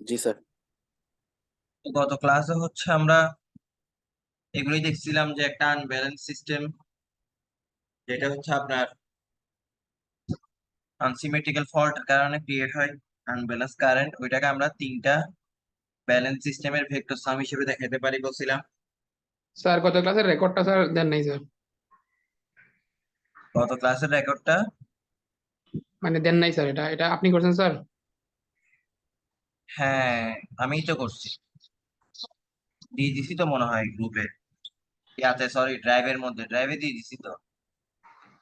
জি sir. তো গত ক্লাসে হচ্ছে আমরা এগুলোই দেখছিলাম যে একটা আনব্যালেন্স সিস্টেম যেটা হচ্ছে আপনার আনসিমেট্রিক্যাল ফল্টের কারণে ক্রিয়েট হয় আনব্যালেন্স কারেন্ট, ওইটাকে আমরা তিনটা ব্যালেন্স সিস্টেমের ভেক্টর সাম হিসেবে দেখাতে পারি বলছিলাম। স্যার গত ক্লাসের রেকর্ডটা স্যার দেন নাই স্যার। গত ক্লাসের রেকর্ডটা মানে দেন নাই স্যার, এটা এটা আপনি করছেন স্যার। হ্যাঁ, আমিই তো করছি, দিয়ে দিছি তো মনে হয় গ্রুপে, ইয়াতে সরি ড্রাইভের মধ্যে, ড্রাইভে দিয়ে দিছি তো।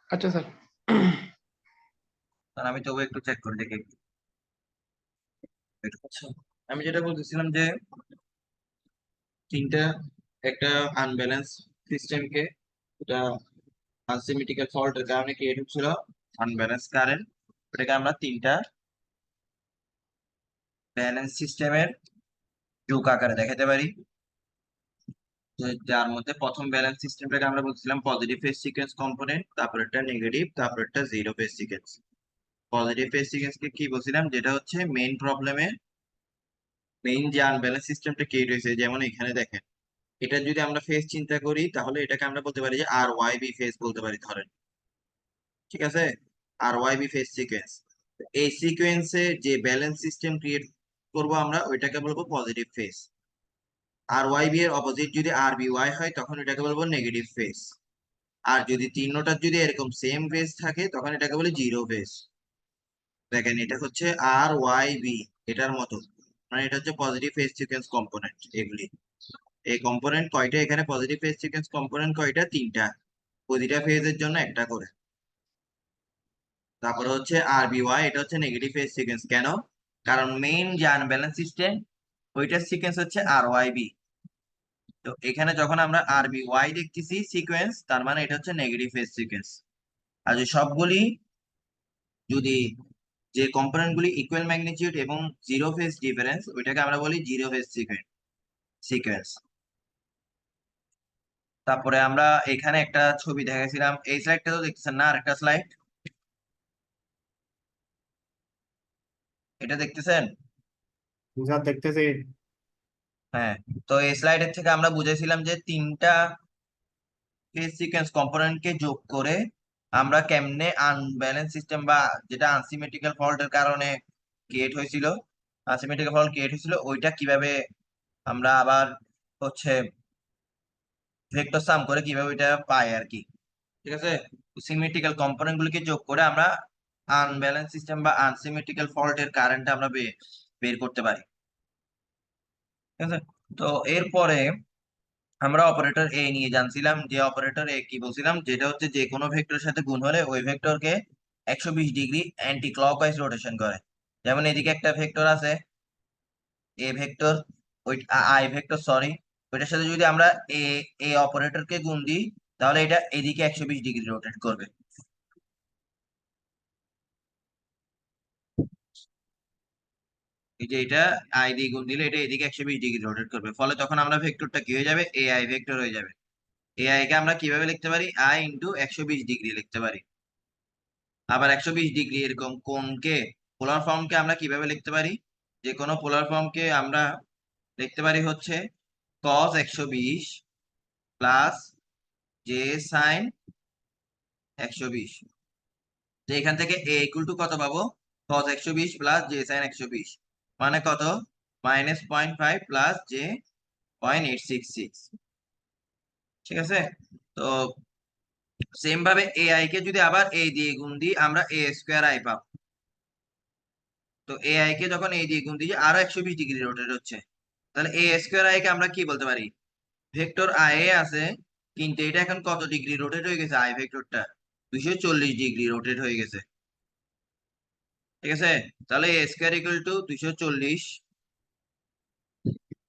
আচ্ছা স্যার। কারণ আমি তবু একটু চেক করে দেখি একটু। আচ্ছা, আমি যেটা বলতেছিলাম যে তিনটা একটা আনব্যালেন্স সিস্টেমকে, এটা আনসিমেট্রিক্যাল ফল্টের কারণে ক্রিয়েট হচ্ছিল আনব্যালেন্স কারেন্ট, এটাকে আমরা তিনটা ব্যালেন্স সিস্টেমের যোগ আকারে দেখাতে পারি। যার মধ্যে প্রথম ব্যালেন্স সিস্টেমটাকে আমরা বলছিলাম পজিটিভ ফেজ সিকোয়েন্স কম্পোনেন্ট, তারপর একটা নেগেটিভ, তারপর একটা zero phase sequence. Positive phase সিকোয়েন্সকে কি বলছিলাম, যেটা হচ্ছে মেইন প্রবলেমে মেইন যে আনব্যালেন্স সিস্টেমটা ক্রিয়েট হয়েছে, যেমন এখানে দেখেন, এটা যদি আমরা ফেজ চিন্তা করি তাহলে এটাকে আমরা বলতে পারি যে আর ওয়াই বি ফেজ বলতে পারি ধরেন, ঠিক আছে, আর ওয়াই বি ফেজ সিকোয়েন্স। এই সিকোয়েন্সে যে ব্যালেন্স সিস্টেম ক্রিয়েট করব আমরা ওইটাকে বলবো পজিটিভ ফেজ। আর ওয়াই বি এর অপোজিট যদি আর বি ওয়াই হয় তখন এটাকে বলবো নেগেটিভ ফেজ। আর যদি তিনটার যদি এরকম সেম ফেজ থাকে তখন এটাকে বলে জিরো ফেজ। দেখেন এটা হচ্ছে আর ওয়াই বি, এটার মতো, মানে এটা হচ্ছে পজিটিভ ফেজ সিকোয়েন্স কম্পোনেন্ট এগুলি। এই কম্পোনেন্ট কয়টা এখানে, পজিটিভ ফেজ সিকোয়েন্স কম্পোনেন্ট কয়টা, তিনটা, প্রতিটা ফেজের জন্য একটা করে। তারপরে হচ্ছে আর বি ওয়াই, এটা হচ্ছে নেগেটিভ ফেজ সিকোয়েন্স। কেন? কারণ মেইন যে আনব্যালেন্স সিস্টেম ওইটার সিকোয়েন্স হচ্ছে আর ওয়াই বি। তো এখানে যখন আমরা আর বি ওয়াই দেখতেছি সিকোয়েন্স, তার মানে এটা হচ্ছে নেগেটিভ ফেজ সিকোয়েন্স। আর যে সবগুলি যদি যে কম্পোনেন্ট গুলি ইকুয়াল ম্যাগনিটিউড এবং জিরো ফেজ ডিফারেন্স, ওইটাকে আমরা বলি জিরো ফেজ সিকোয়েন্স। তারপরে আমরা এখানে একটা ছবি দেখাছিলাম, এই স্লাইডটা তো দেখতেছেন না, আরেকটা স্লাইড এটা দেখতেছেন। স্যার দেখতেছি। হ্যাঁ, তো এই স্লাইডের থেকে আমরা বুঝেছিলাম যে তিনটা ফেজ সিকোয়েন্স কম্পোনেন্টকে যোগ করে আমরা কেমনে আনব্যালেন্স সিস্টেম বা যেটা আনসিমেট্রিক্যাল ফল্টের কারণে ক্রিয়েট হয়েছিল, আনসিমেট্রিক্যাল ফল্ট ক্রিয়েট হয়েছিল, ওইটা কিভাবে আমরা আবার হচ্ছে ভেক্টর সাম করে কিভাবে ওইটা পাই আর কি। ঠিক আছে, সিমেট্রিক্যাল কম্পোনেন্ট গুলিকে যোগ করে আমরা আনব্যালেন্স সিস্টেম বা আনসিমেট্রিক্যাল ফল্টের কারেন্ট আমরা বের করতে পারি। ঠিক আছে, তো এরপরে আমরা অপারেটর এ নিয়ে জানছিলাম, যে অপারেটর এ কি বলছিলাম, যেটা হচ্ছে যে কোনো ভেক্টরের সাথে গুণ হলে ওই ভেক্টরকে 120 ডিগ্রি অ্যান্টি ক্লকওয়াইজ রোটেশন করে। যেমন এদিকে একটা ভেক্টর আছে এ ভেক্টর, ওই আই ভেক্টর সরি, ওইটার সাথে যদি আমরা এ এ অপারেটরকে গুণ দিই তাহলে এটা এদিকে 120 ডিগ্রি রোটেট করবে। এই যে এটা আই দিয়ে গুণ দিলে এটা এদিকে 120 ডিগ্রি রোটেট করবে, ফলে তখন আমরা ভেক্টরটা কি হয়ে যাবে, এ আই ভেক্টর হয়ে যাবে। এ আই কে আমরা কিভাবে লিখতে পারি, আই ইন্টু 120 ডিগ্রি লিখতে পারি। আবার 120 ডিগ্রি এরকম কোণকে, পোলার ফর্মকে আমরা কিভাবে লিখতে পারি, যে কোনো পোলার ফর্মকে আমরা লিখতে পারি হচ্ছে কস 120 প্লাস জে সাইন 120। তো এখান থেকে এ ইকুয়াল টু কত পাবো, কস 120 প্লাস জে সাইন 120, মানে কত, -0.5 প্লাস জে 0.866। ঠিক আছে, তো সেম ভাবে এ আই কে যদি আবার এ দিয়ে গুণ দিই আমরা এ স্কোয়ার আই পাবো। তো এ আই কে যখন এই দিয়ে গুণ দিই আরো 120 ডিগ্রি রোটেট হচ্ছে, তাহলে এ স্কোয়ার আই কে আমরা কি বলতে পারি, ভেক্টর আই এ আছে কিন্তু এটা এখন কত ডিগ্রি রোটেট হয়ে গেছে, আই ভেক্টরটা 240 ডিগ্রি রোটেট হয়ে গেছে। ঠিক আছে, তাহলে এ স্কোয়ার ইকুয়াল টু 240,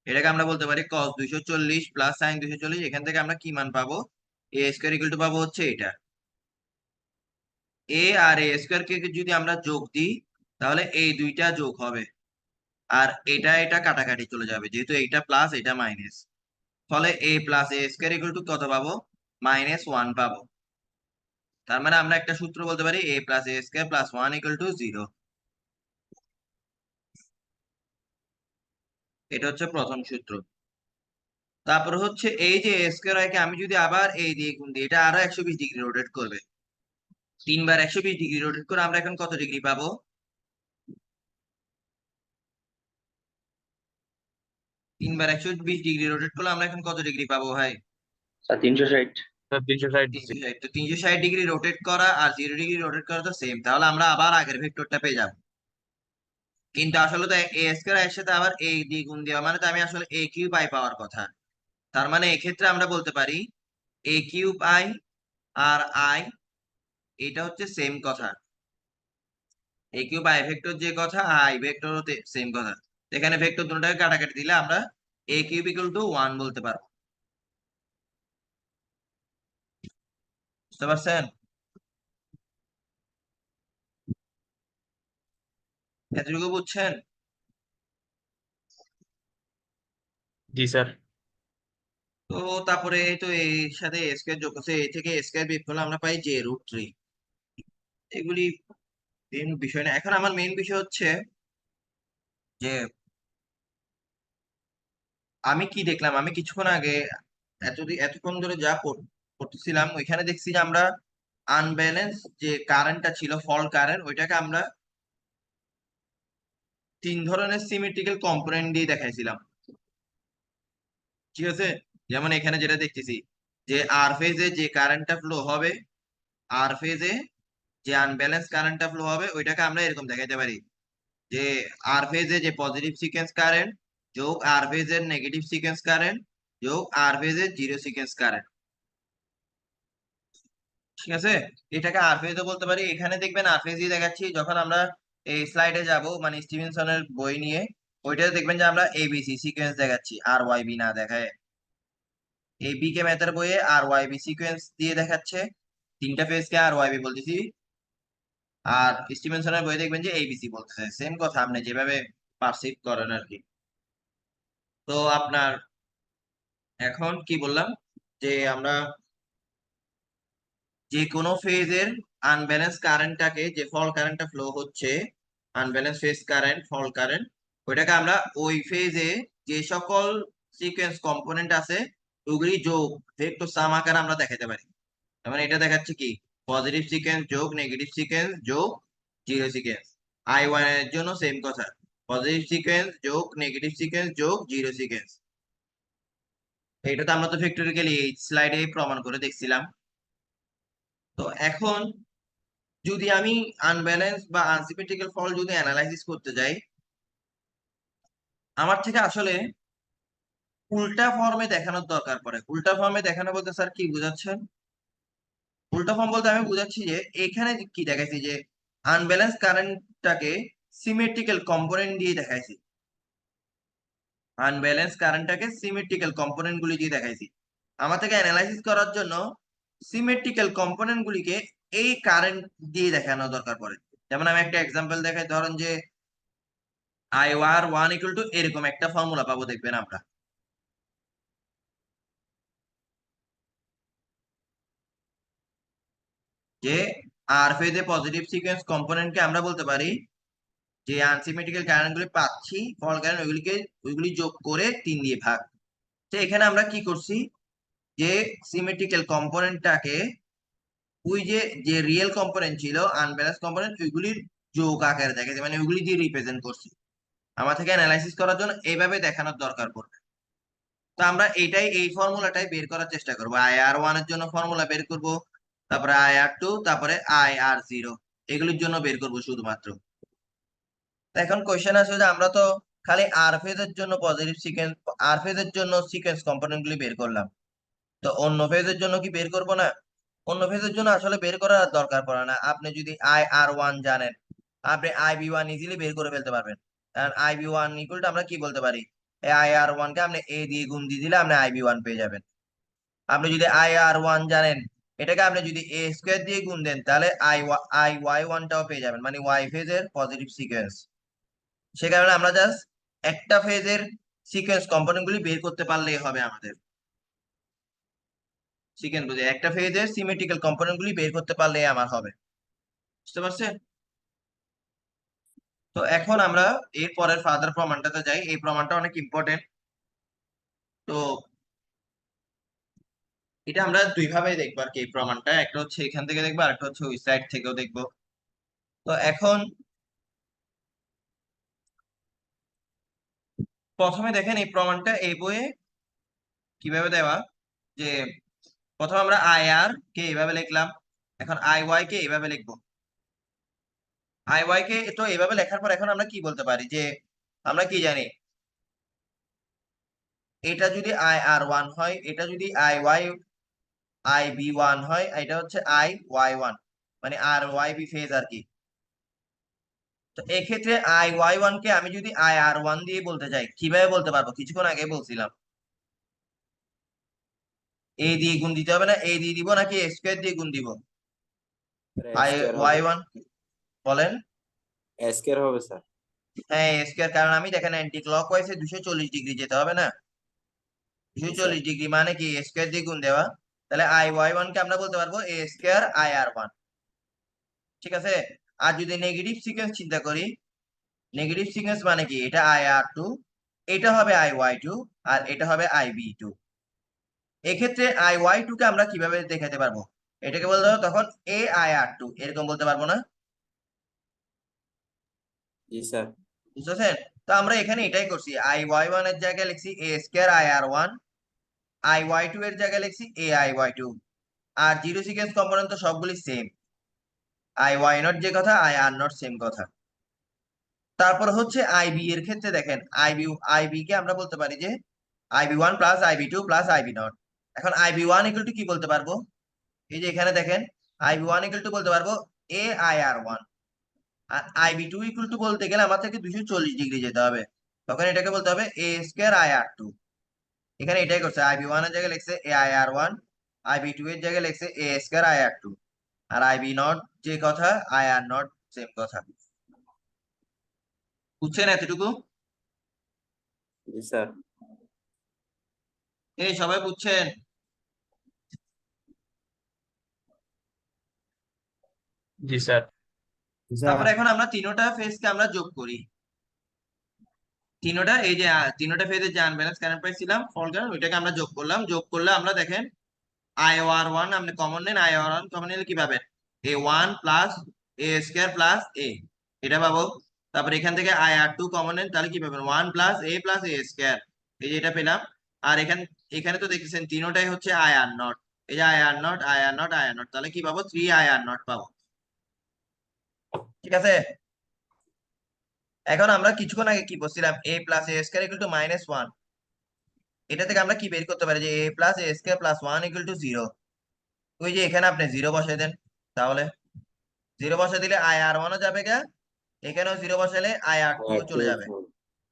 এটাকে আমরা বলতে পারি কস 240 প্লাস সাইন 240। এখান থেকে আমরা কি মান পাবো, এ স্কোয়ার ইকুয়াল টু পাবো হচ্ছে এটা। এ আর এ স্কোয়ার কে যদি আমরা যোগ দিই তাহলে এই দুইটা যোগ হবে, আর এটা এটা কাটাকাটি চলে যাবে, যেহেতু এইটা প্লাস এটা মাইনাস, ফলে a plus A square equal to কত পাবো, -1 পাবো। তার মানে আমরা একটা সূত্র বলতে পারি a plus A square plus 1 equal to 0। এটা হচ্ছে প্রথম সূত্র। তারপর হচ্ছে এই যে এ স্কয়ার ওয়াই কে আমি যদি আবার এই দিয়ে গুণ দিই, এটা আরো 120 ডিগ্রি রোটেট করবে। 3 বার 120 ডিগ্রি রোটেট করে আমরা এখন কত ডিগ্রি পাবো? 3 বার 120 ডিগ্রি রোটেট করলে আমরা এখন কত ডিগ্রি পাবো ভাই? স্যার 360। স্যার 360 দিছি। 360। তো 360 ডিগ্রি রোটেট করা আর 0 ডিগ্রি রোটেট করা তো সেম, তাহলে আমরা আবার আগের ভেক্টরটা পেয়ে যাবো। কিন্তু আসলে তো এ স্কয়ার এর সাথে আবার এ দিয়ে গুণ দেওয়া মানে তো আমি আসলে এ কিউব আই পাওয়ার কথা। তার মানে এক্ষেত্রে আমরা বলতে পারি এ কিউব আই আর আই এটা হচ্ছে সেম কথা। এ কিউব আই ভেক্টর যে কথা, আই ভেক্টর সেম কথা। এখানে ভেক্টর দুটোটাকে কাটাকাটি দিলে আমরা এ কিউব ইকুয়াল টু 1 বলতে পারবো। বুঝতে পারছেন? এতটুকু বুঝছেন? জি স্যার। তো তারপরে এই তো এর সাথে স্কয়ার যোগ করছে, এ থেকে স্কয়ার বিয়োগ করলে আমরা পাই যে √3। এগুলি মেন বিষয় না, এখন আমার মেন বিষয় হচ্ছে যে আমি কি দেখলাম, আমি কিছুক্ষণ আগে এতক্ষণ ধরে যা পড়তেছিলাম ওইখানে দেখছি যে আমরা আনব্যালেন্স যে কারেন্টটা ছিল, ফল্ট কারেন্ট, ওইটাকে আমরা 3 ধরনের সিমেট্রিক্যাল কম্পোনেন্ট দিয়ে দেখাইছিলাম। ঠিক আছে? যেমন এখানে যেটা দেখতেছি যে আর ফেজে যে কারেন্টটা ফ্লো হবে, আর ফেজে যে আনব্যালেন্স কারেন্টটা ফ্লো হবে, ওইটাকে আমরা এরকম দেখাইতে পারি যে আর ফেজে যে পজিটিভ সিকোয়েন্স কারেন্ট যোগ আর ফেজের নেগেটিভ সিকোয়েন্স কারেন্ট যোগ আর ফেজের জিরো সিকোয়েন্স কারেন্ট। ঠিক আছে? এটাকে আর ফেজও বলতে পারি। এখানে দেখবেন আর ফেজই দেখাচ্ছি, যখন আমরা এই স্লাইডে যাব মানে স্টিভেনসনের বই নিয়ে, ওইটাতে দেখবেন যে আমরা এবিসি সিকোয়েন্স দেখাচ্ছি, আর ওয়াই বি না দেখায়। এই বি কে ম্যাথের বইয়ে আর ওয়াই বি সিকোয়েন্স দিয়ে দেখাচ্ছে, 3টা ফেজকে আর ওয়াই বি বলতেছি। আর স্টিভেনসনের বই দেখবেন যে এবিসি বলতেছে। সেম কথা, আপনি যেভাবে পারসিভ করেন আর কি। তো আপনার এখন কি বললাম যে আমরা যে কোনো ফেজের আনব্যালেন্স কারেন্টটাকে, যে ফল কারেন্টটা ফ্লো হচ্ছে, আনব্যালেন্স ফেজ কারেন্ট, ফল কারেন্ট, ওইটাকে আমরা ওই ফেজে যে সকল সিকোয়েন্স কম্পোনেন্ট আছে ওগুলি যোগ ভেক্টর সাম আকারে আমরা দেখাতে পারি। যেমন এটা দেখাচ্ছে কি, পজিটিভ সিকোয়েন্স যোগ নেগেটিভ সিকোয়েন্স যোগ জিরো সিকোয়েন্স। আই ওয়ান এর জন্য সেম কথা, পজিটিভ সিকোয়েন্স যোগ নেগেটিভ সিকোয়েন্স যোগ জিরো সিকোয়েন্স। এটা তো আমরা তো ফ্যাক্টরিক্যালি এই স্লাইডে প্রমাণ করে দেখছিলাম। তো এখন যদি আমি আনব্যালেন্স বা আনসিমেট্রিক্যাল ফল যদি অ্যানালাইসিস করতে যাই, আমার থেকে আসলে উল্টা ফর্মে দেখানোর দরকার পড়ে। উল্টা ফর্মে দেখানো বলতে স্যার কি বুঝাচ্ছেন? উল্টা ফর্ম বলতে আমি বুঝাচ্ছি যে এখানে কি দেখাইছি যে আনব্যালেন্স কারেন্টটাকে সিমেট্রিক্যাল কম্পোনেন্ট দিয়ে দেখাইছি, আনব্যালেন্স কারেন্টটাকে সিমেট্রিক্যাল কম্পোনেন্ট গুলি দিয়ে দেখাইছি। আমার থেকে অ্যানালাইসিস করার জন্য সিমেট্রিক্যাল কম্পোনেন্ট গুলিকে এই কারেন্ট দিয়ে দেখানো দরকার পড়ে। যেমন আমি একটা এক্সাম্পল দেখাই, ধরেন যে I R one equal to এরকম একটা ফর্মুলা পাবো, দেখবেন আমরা যে আর ফেজে পজিটিভ সিকোয়েন্স কম্পোনেন্টকে আমরা বলতে পারি যে আনসিমেট্রিক্যাল কারেন্ট গুলি পাচ্ছি, ফল কারেন্ট ওইগুলি যোগ করে 3 দিয়ে ভাগ। তো এখানে আমরা কি করছি যে সিমেট্রিক্যাল কম্পোনেন্টটাকে ওই যে যে রিয়েল কম্পোনেন্ট ছিল আনব্যালেন্স কম্পোনেন্ট ওইগুলির যোগ আকারে দেখাচ্ছি, মানে ওইগুলি দিয়ে রিপ্রেজেন্ট করছি। আমার থেকে অ্যানালাইসিস করার জন্য এইভাবে দেখানোর দরকার পড়বে। তো আমরা এই ফর্মুলাটাই বের করার চেষ্টা করবো। আই আর ওয়ান এর জন্য ফর্মুলা বের করব, তারপরে আই আর টু, তারপরে আই আর জিরো, এগুলির জন্য বের করব শুধুমাত্র। তো এখন কোয়েশ্চেন আছে যে আমরা তো খালি আর ফেজের জন্য পজিটিভ সিকোয়েন্স, আর ফেজের জন্য সিকোয়েন্স কম্পোনেন্ট গুলি বের করলাম, তো অন্য ফেজের জন্য কি বের করব না? অন্য ফেজের জন্য আসলে বের করার দরকার পড়ে না। আপনি যদি আই আর ওয়ান জানেন, আপনি আই বি ওয়ান ইজিলি বের করে ফেলতে পারবেন। কারণ I B one equal to আমরা কি বলতে পারি, আই আর ওয়ান কে আপনি এ দিয়ে গুণ দিয়ে দিলে আপনি আই বি ওয়ান পেয়ে যাবেন। আপনি যদি আই আর ওয়ান জানেন, এটাকে আপনি যদি এ স্কোয়ার দিয়ে গুণ দেন তাহলে আই ওয়াই ওয়ানটাও পেয়ে যাবেন, মানে ওয়াই ফেজের পজিটিভ সিকোয়েন্স। সে কারণে আমরা জাস্ট একটা ফেজের সিকোয়েন্স কম্পোনেন্ট গুলি বের করতে পারলেই হবে আমাদের। সিকোয়েন্স বুঝে একটা ফেজের সিমেট্রিক্যাল কম্পোনেন্ট গুলি বের করতে পারলেই আমার হবে। বুঝতে পারছেন? তো এখন আমরা এর পরের ফার্দার প্রমাণটাতে যাই। এই প্রমাণটা অনেক ইম্পর্টেন্ট। তো এটা আমরা দুই ভাবে দেখবো আর কি। এই প্রমাণটা একটা হচ্ছে এখান থেকে দেখবো, আর একটা হচ্ছে ওই সাইড থেকেও দেখবো। তো এখন প্রথমে দেখেন এই প্রমাণটা এই বইয়ে কিভাবে দেওয়া, যে প্রথমে আমরা আই আর কে এইভাবে লিখলাম, এখন আই ওয়াই কে এইভাবে লিখবো। আই ওয়াই কে তো এইভাবে লেখার পর এখন আমরা কি বলতে পারি, যে আমরা কি জানি, এটা যদি আই আর ওয়ান হয়, এটা যদি I Y I B one হয়, এটা হচ্ছে আই ওয়াই ওয়ান, মানে আর ওয়াই বি ফেজ আর কি। তো এক্ষেত্রে আই ওয়াই ওয়ান কে আমি যদি আই আর ওয়ান দিয়ে বলতে চাই, কিভাবে বলতে পারবো? কিছুক্ষণ আগে বলছিলাম, এ দিয়ে গুণ দিতে হবে না? এ দিয়ে দিব নাকি এ স্কোয়ার দিয়ে গুণ দিব? আই স্কয়ার ওয়াই হবে ওয়ান বলেন। স্কয়ার হবে স্যার। হ্যাঁ এ স্কোয়ার, কারণ আমি দেখেন অ্যান্টি ক্লক ওয়াইজে 240 ডিগ্রি যেতে হবে না? জি 240 ডিগ্রি মানে কি এ স্কোয়ার দিয়ে গুণ দেওয়া। তাহলে আই ওয়াই ওয়ান কে আমরা বলতে পারবো এ স্কোয়ার আই আর ওয়ান। ঠিক আছে। আর যদি নেগেটিভ সিকোয়েন্স চিন্তা করি, নেগেটিভ সিকোয়েন্স মানে কি, এটা আই আর টু, এটা হবে আই ওয়াই টু, আর এটা হবে আই বি টু। এক্ষেত্রে আই ওয়াই টু কে আমরা কিভাবে দেখাতে পারবো? এটাকে বলতে হবে তখন এ আই আর টু, এরকম বলতে পারবো না? জি স্যার। বুঝতেছেন? তো আমরা এখানে এটাই করছি, আই ওয়াই ওয়ান এর জায়গায় লিখছি a square I R one, I Y two এর জায়গায় লিখছি এ আই ওয়াই টু। আর জিরো সিকোয়েন্স কম্পোনেন্ট তো সবগুলি সেম, আই ওয়াই নট যে কথা, আই আর নট সেম কথা। তারপর হচ্ছে আইবি এর ক্ষেত্রে দেখেন, আইবি কে আমরা বলতে পারি যে IB one plus IB two plus IB naught. এখন আইবি ওয়ান ইকুয়াল টু কি বলতে পারবো? এই যে এখানে দেখেন, আইবি ওয়ান ইকুয়াল টু বলতে পারবো এ আই আর ওয়ান। আর আইবি টু ইকুয়াল টু বলতে গেলে আমার থেকে 240 ডিগ্রি যেতে হবে, তখন এটাকে বলতে হবে A square I R two. এখানে এটাই করছে, আইবি ওয়ান এর জায়গায় লিখছে A I R one, IB two এর জায়গায় লিখছে A square I R two. আর আইবি নট যে কথা, আই আর নট সেম কথা। বুঝছেন এতটুকু? জি স্যার। এই সবাই বুঝছেন? জি স্যার। তারপরে এখন আমরা তিনোটা ফেজকে আমরা যোগ করি। তিনোটা এই যে তিনোটা ফেজের যে আনব্যালেন্স কারেন্ট পাইছিলাম ফল কারেন্ট, ওইটাকে আমরা যোগ করলাম। যোগ করলে আমরা দেখেন আই আর ওয়ান আপনি কমন নেন, আই আর ওয়ান কমন নিলে কি পাবেন? এ ওয়ান প্লাস এ স্কোয়ার প্লাস এ, এটা পাবো। তারপরে এখান থেকে আই আর টু কমন নেন, তাহলে কি পাবেন? ওয়ান প্লাস এ স্কোয়ার, এই যে এটা পেলাম। আর এখানে তো দেখতেছেন তিনোটাই হচ্ছে আই আর নট, এই যে I R not I R not I R not, তাহলে কি পাবো? 3 আই আর নট পাবো। ঠিক আছে। এখন আমরা কিছুক্ষণ আগে কি বলছিলাম, A plus A square equal to minus one. এটা থেকে আমরা কি বের করতে পারি, যে A plus A square plus one equal to zero. ওই যে এখানে আপনি জিরো বসাই দেন, তাহলে জিরো বসাই দিলে আই আর ওয়ানও যাবে গা, এখানেও জিরো বসাইলে আই আর টু চলে যাবে।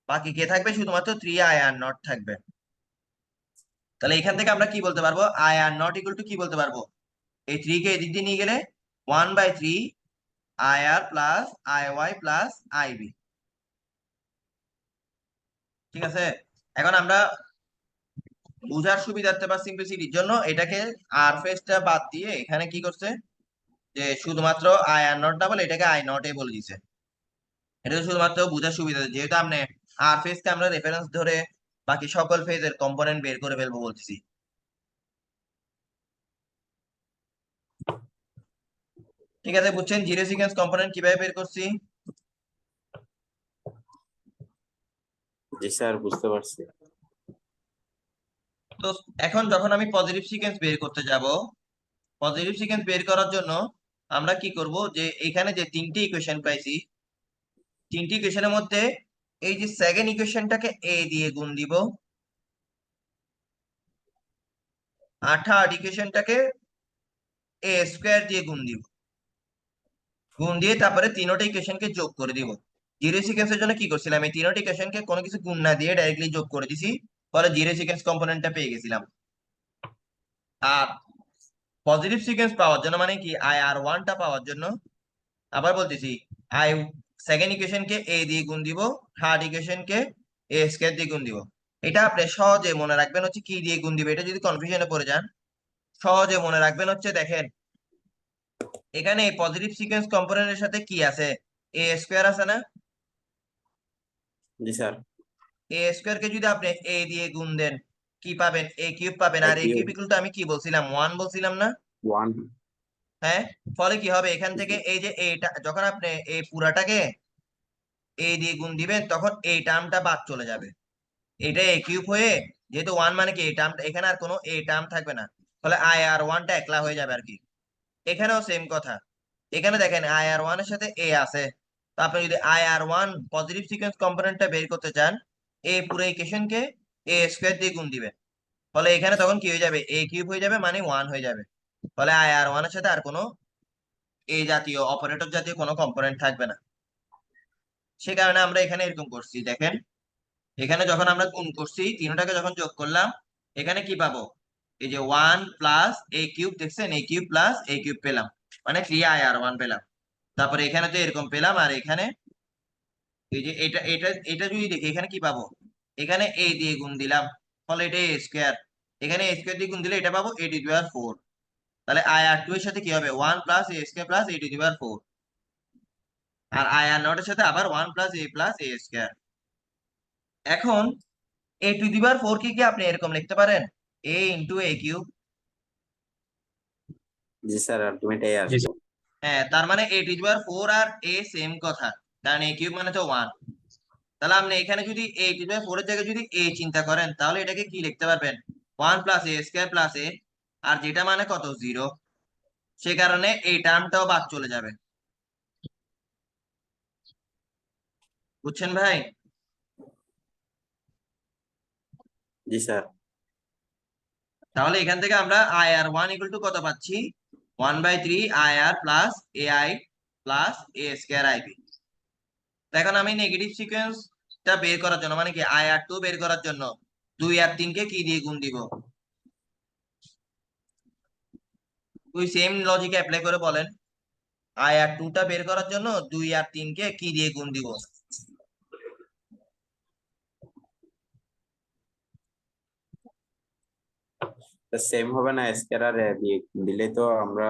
বাকি কে থাকবে? শুধুমাত্র 3 আই আর নট থাকবে। তাহলে এখান থেকে আমরা কি বলতে পারবো? I R not equal to কি বলতে পারবো? এই 3 কে এদিক দিয়ে নিয়ে গেলে 1/3 I R plus I Y plus I B. ঠিক আছে। এখন আমরা বুঝার সুবিধার্থে বা সিম্পলিসিটির জন্য এটাকে আর ফেজটা বাদ দিয়ে এখানে কি করছে, যে শুধুমাত্র আই আর নট ডাবল, এটাকে আই নট এ বলে দিছে। এটা তো শুধুমাত্র বুঝার সুবিধা, যেহেতু আপনি আর ফেজকে আমরা রেফারেন্স ধরে বাকি সকল ফেজের কম্পোনেন্ট বের করে ফেলবো বলতেছি। ঠিক আছে, বুঝছেন জিরো সিকোয়েন্স কম্পোনেন্ট কিভাবে বের করছি? জি স্যার, বুঝতে পারছি। তো এখন যখন আমি পজিটিভ সিকোয়েন্স বের করতে যাব, পজিটিভ সিকোয়েন্স বের করার জন্য আমরা কি করব, যে এখানে যে তিনটি ইকুয়েশন পাইছি, তিনটি ইকুয়েশনের মধ্যে এই যে সেকেন্ড ইকুয়েশনটাকে এ দিয়ে গুণ দিব, আর থার্ড ইকুয়েশনটাকে এ স্কোয়ার দিয়ে গুণ দিব। গুণ দিয়ে তারপরে তিনোটা ইকুয়েশনকে যোগ করে দিব। জিরো সিকোয়েন্সের জন্য কি করছিলাম, এই তিনোটা ইকুয়েশনকে কোনো কিছু গুণ না দিয়ে ডাইরেক্টলি যোগ করে দিছি, পরে জিরো সিকোয়েন্স কম্পোনেন্টটা পেয়ে গেছিলাম। আর পজিটিভ সিকোয়েন্স পাওয়ার জন্য, মানে কি আই আর ওয়ানটা পাওয়ার জন্য, আবার বলতেছি, আই সেকেন্ড ইকুয়েশনকে এ দিয়ে গুণ দিব, থার্ড ইকুয়েশনকে এ স্কোয়ার দিয়ে গুণ দিব। এটা আপনি সহজে মনে রাখবেন হচ্ছে কি দিয়ে গুণ দিবে, এটা যদি কনফিউশনে পড়ে যান সহজে মনে রাখবেন হচ্ছে, দেখেন এখানে পজিটিভ সিকোয়েন্স কম্পোনেন্টের সাথে কি আছে? এ স্কোয়ার আছে না? জি স্যার। এ স্কোয়ার কে যদি আপনি এ দিয়ে গুণ দেন কি পাবেন? এ কিউব পাবেন। আর এ কিউব কিউব ইকুয়াল টু আমি কি বলছিলাম? 1 বলছিলাম না? 1। হ্যাঁ, ফলে কি হবে এখান থেকে এই যে এটা যখন আপনি এই পুরাটাকে এ দিয়ে গুণ দিবেন তখন এই টার্মটা বাদ চলে যাবে। এটা এ কিউব হয়ে, যেহেতু 1 মানে কি এই টার্মটা, এখানে আর কোনো এ টার্ম থাকবে না, ফলে আই আর 1টা একলা হয়ে যাবে আর কি। এখানেও সেম কথা, এখানে দেখেন আই আর 1 এর সাথে এ আছে, তো আপনি যদি আই আর 1 পজিটিভ সিকোয়েন্স কম্পোনেন্টটা বের করতে চান, এ পুরো ইকুয়েশনকে এ স্কোয়ার দিয়ে গুণ দিবেন, ফলে এখানে তখন কি হয়ে যাবে? এ কিউব হয়ে যাবে, মানে 1 হয়ে যাবে, ফলে আই আর 1 এর সাথে আর কোনো এ জাতীয় অপারেটর জাতীয় কোনো কম্পোনেন্ট থাকবে না। সে কারণে আমরা এখানে এরকম করছি, দেখেন এখানে যখন আমরা গুণ করছি তিনটাকে যখন যোগ করলাম, এখানে কি পাবো? এই যে 1 প্লাস এ কিউব, দেখছেন এ কিউব প্লাস এ কিউব পেলাম, মানে 3ir1 পেলাম। তারপরে এখানে তো এরকম পেলাম, আর এখানে এই যে এটা এটা এটা যদি দেখি এখানে কি পাবো? এখানে এ দিয়ে গুণ দিলাম, ফলে এটা এ স্কোয়ার, এখানে এ স্কোয়ার দিয়ে গুণ দিলে এটা পাবো a⁴। তাহলে ir2 এর সাথে কি হবে? 1 প্লাস এ স্কোয়ার প্লাস a⁴, আর ir0 এর সাথে আবার 1 plus A plus A square. এখন a⁴ কে কি আপনি এরকম লিখতে পারেন? a into A cube. জি স্যার, আলটিমেট জি আসবে। হ্যাঁ, তার মানে a⁴ আর a সেম কথা, কারণ এ কিউব মানে তো 1। তাহলে আপনি এখানে যদি a⁴ এর জায়গায় যদি a চিন্তা করেন, তাহলে এটাকে কি লিখতে পারবেন? 1 প্লাস এ স্কোয়ার প্লাস এ, আর যেটা মানে কত? 0। সে কারণে এই টার্মটাও বাদ চলে যাবে। বুঝছেন ভাই? জি স্যার। তাহলে এখান থেকে আমরা ir1 ইকুয়াল টু কত পাচ্ছি? 1/3 ir plus ai plus a square IB. এখন আমি নেগেটিভ সিকোয়েন্সটা বের করার জন্য, মানে কি ir2 বের করার জন্য 2 আর 3 কে কি দিয়ে গুণ দিব? ওই সেম লজিক অ্যাপ্লাই করে বলেন, ir2টা বের করার জন্য 2 আর 3 কে কি দিয়ে গুণ দিব? সেম হবে না? স্কয়ার আর দিয়ে দিলে তো আমরা